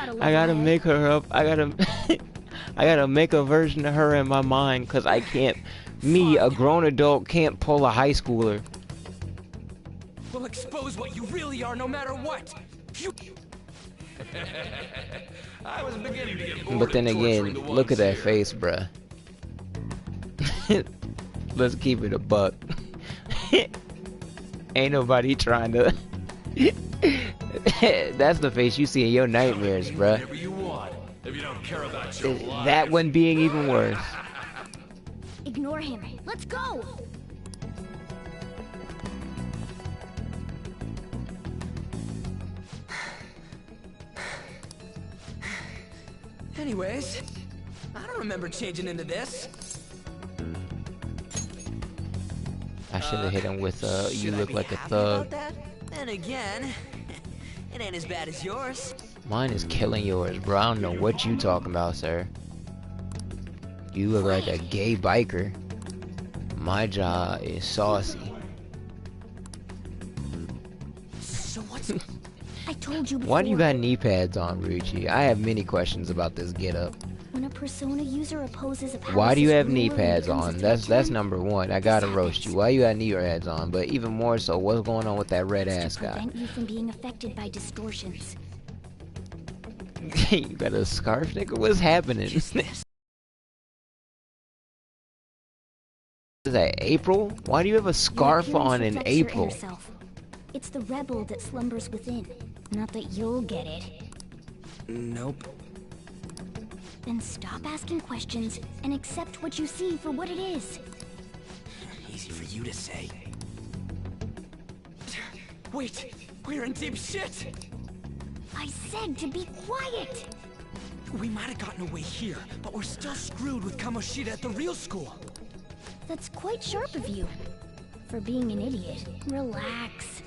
her up. I gotta make a version of her in my mind because I can't. Me, a grown adult, can't pull a high schooler. We'll expose what you really are no matter what! I was beginning to get bored. But then of again, torturing the look at ones that here. face, bruh. Let's keep it a buck. Ain't nobody trying to. That's the face you see in your nightmares, bruh. Whatever you want, if you don't care about your life. That one being even worse. Ignore him. Let's go! Anyways, I don't remember changing into this. I should have hit him with you look like a Happy thug. about that? Then again, it ain't as bad as yours. Mine is killing yours, bro. I don't know what you talking about, sir. You look like a gay biker. My jaw is saucy. So what's... I told you before. Why do you got knee pads on, Ryuichi? I have many questions about this getup. When a Persona user opposes a Why do you have palace's knee ruler and pads becomes a on? threat That's to him, number one. I gotta roast you. Why you got knee pads on? But even more so, what's going on with that red ass guy? prevent you from being affected by distortions. You got a scarf, nigga? What's happening? Is that April? Why do you have a scarf Your appearance on in reflects your April? inner self. It's the rebel that slumbers within. Not that you'll get it. Nope. Then stop asking questions and accept what you see for what it is. Easy for you to say. Wait, we're in deep shit! I said to be quiet! We might have gotten away here, but we're still screwed with Kamoshida at the real school. That's quite sharp of you. For being an idiot, relax.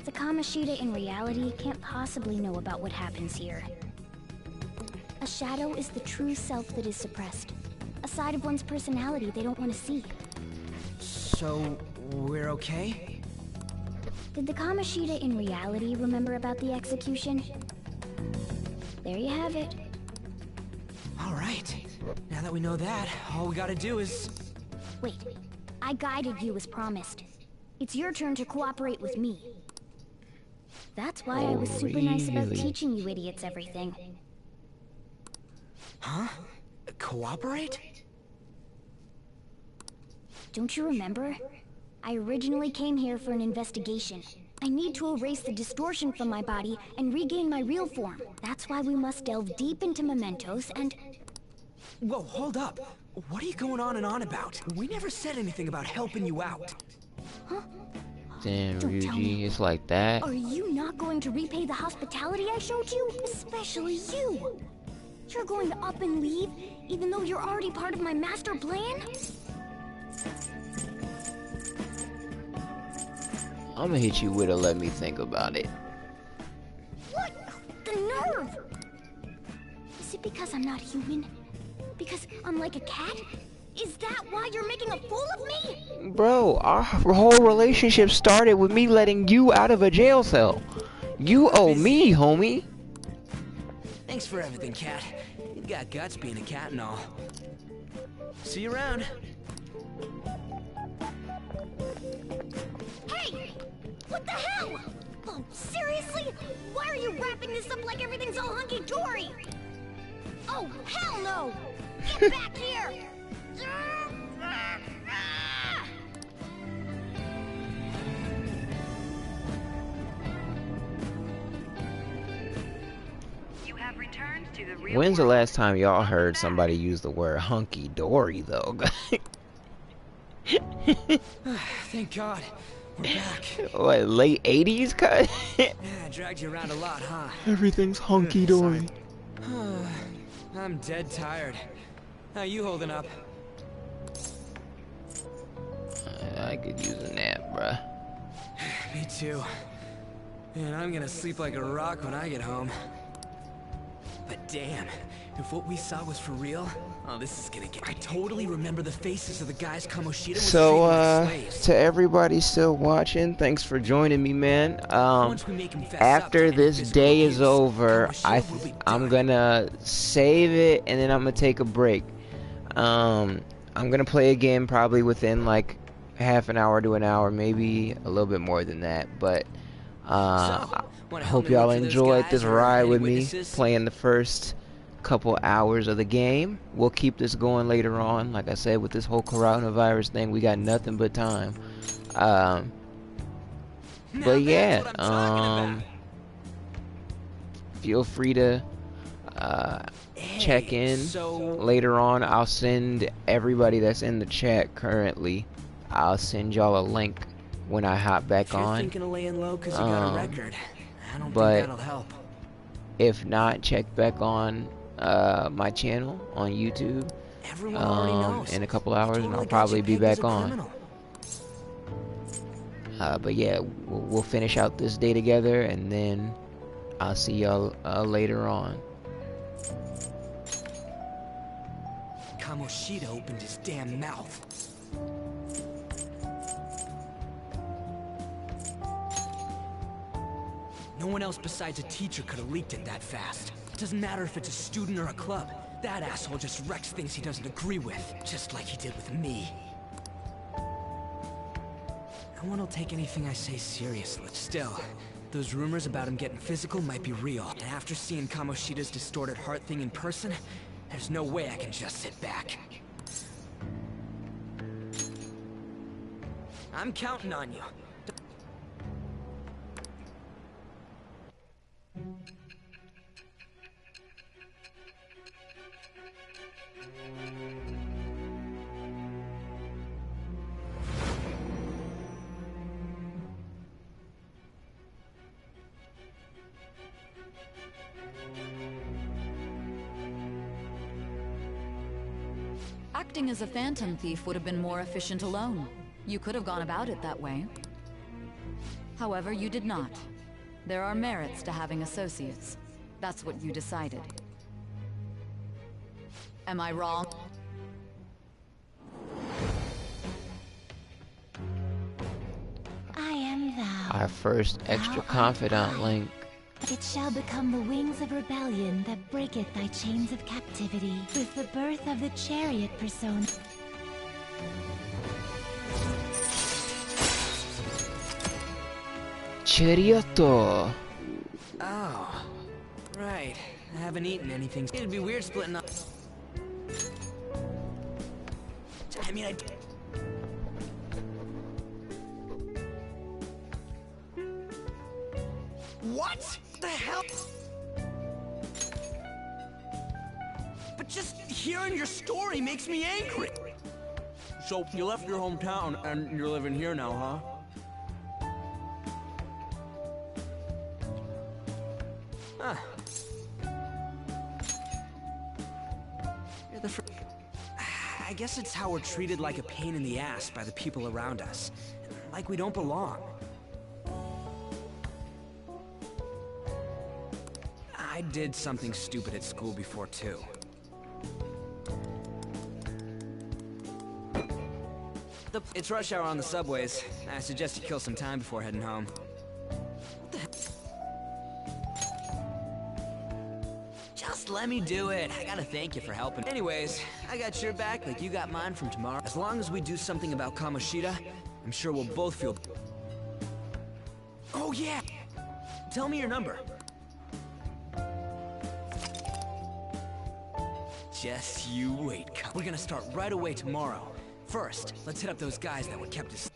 The Kamoshida in reality can't possibly know about what happens here. A shadow is the true self that is suppressed. A side of one's personality they don't want to see. So, we're okay? Did the Kamoshida in reality remember about the execution? There you have it. Alright. Now that we know that, all we gotta do is... Wait, I guided you as promised. It's your turn to cooperate with me. That's why I was super nice about really? teaching you idiots everything. Huh? Cooperate? Don't you remember? I originally came here for an investigation. I need to erase the distortion from my body and regain my real form. That's why we must delve deep into mementos and... Whoa, hold up. What are you going on and on about? We never said anything about helping you out. Damn, Don't tell Ryuji, it's like that. Are you not going to repay the hospitality I showed you? Especially you! You're going to up and leave, even though you're already part of my master plan? I'm gonna hit you with a let me think about it. What? The nerve! Is it because I'm not human? Because I'm like a cat? Is that why you're making a fool of me? Bro, our whole relationship started with me letting you out of a jail cell. You owe me, homie. Thanks for everything, Cat. You got guts being a cat and all. See you around. Hey! What the hell? Oh, seriously? Why are you wrapping this up like everything's all hunky-dory? Oh, hell no! Get back here! You have returned to the real When's the world. last time y'all heard somebody use the word hunky-dory, though? Thank God. We're back. What, late 80s, cut? Yeah, I dragged you around a lot, huh? Everything's hunky-dory. I'm dead tired. How you holding up? I could use a nap, bruh. Me too. And I'm gonna sleep like a rock when I get home. But damn, if what we saw was for real, oh, this is gonna get... I totally remember the faces of the guys Kamoshida was So, treating like slaves. to everybody still watching, thanks for joining me, man. Once we make him fess up After to this physical day is abuse, over, Kamoshida will be I'm done. gonna save it, and then I'm gonna take a break. I'm gonna play again probably within like half an hour to an hour, maybe a little bit more than that, but I wanna hope help me y'all look for those enjoyed guys this or ride any with me, witnesses? playing the first couple hours of the game. We'll keep this going later on. Like I said, with this whole coronavirus thing, we got nothing but time. But yeah, feel free to check in later on. I'll send everybody that's in the chat currently. I'll send y'all a link when I hop back on. Thinking of laying low 'cause you got a record. I don't but think that'll help. if not, check back on my channel on YouTube in a couple hours, and I'll probably be back on. But yeah, we'll finish out this day together, and then I'll see y'all later on. Kamoshida opened his damn mouth. No one else besides a teacher could have leaked it that fast. It doesn't matter if it's a student or a club. That asshole just wrecks things he doesn't agree with, just like he did with me. No one will take anything I say seriously. Still, those rumors about him getting physical might be real. And after seeing Kamoshida's distorted heart thing in person, there's no way I can just sit back. I'm counting on you. Acting as a phantom thief would have been more efficient alone. You could have gone about it that way. However, you did not. There are merits to having associates. That's what you decided. Am I wrong? I am thou. Our first extra confidant link. It shall become the wings of rebellion that breaketh thy chains of captivity with the birth of the chariot persona. Chariotto. Oh, right. I haven't eaten anything. It'd be weird splitting up. I mean, What the hell? But just hearing your story makes me angry. So, you left your hometown and you're living here now, huh? Huh. You're the I guess it's how we're treated like a pain in the ass by the people around us. Like we don't belong. I did something stupid at school before, too. It's rush hour on the subways. I suggest you kill some time before heading home. What the heck? Just let me do it. I gotta thank you for helping. Anyways, I got your back like you got mine from tomorrow. As long as we do something about Kamoshida, I'm sure we'll both feel... Oh, yeah! Tell me your number. Just you wait. We're gonna start right away tomorrow. First, let's hit up those guys that were kept us.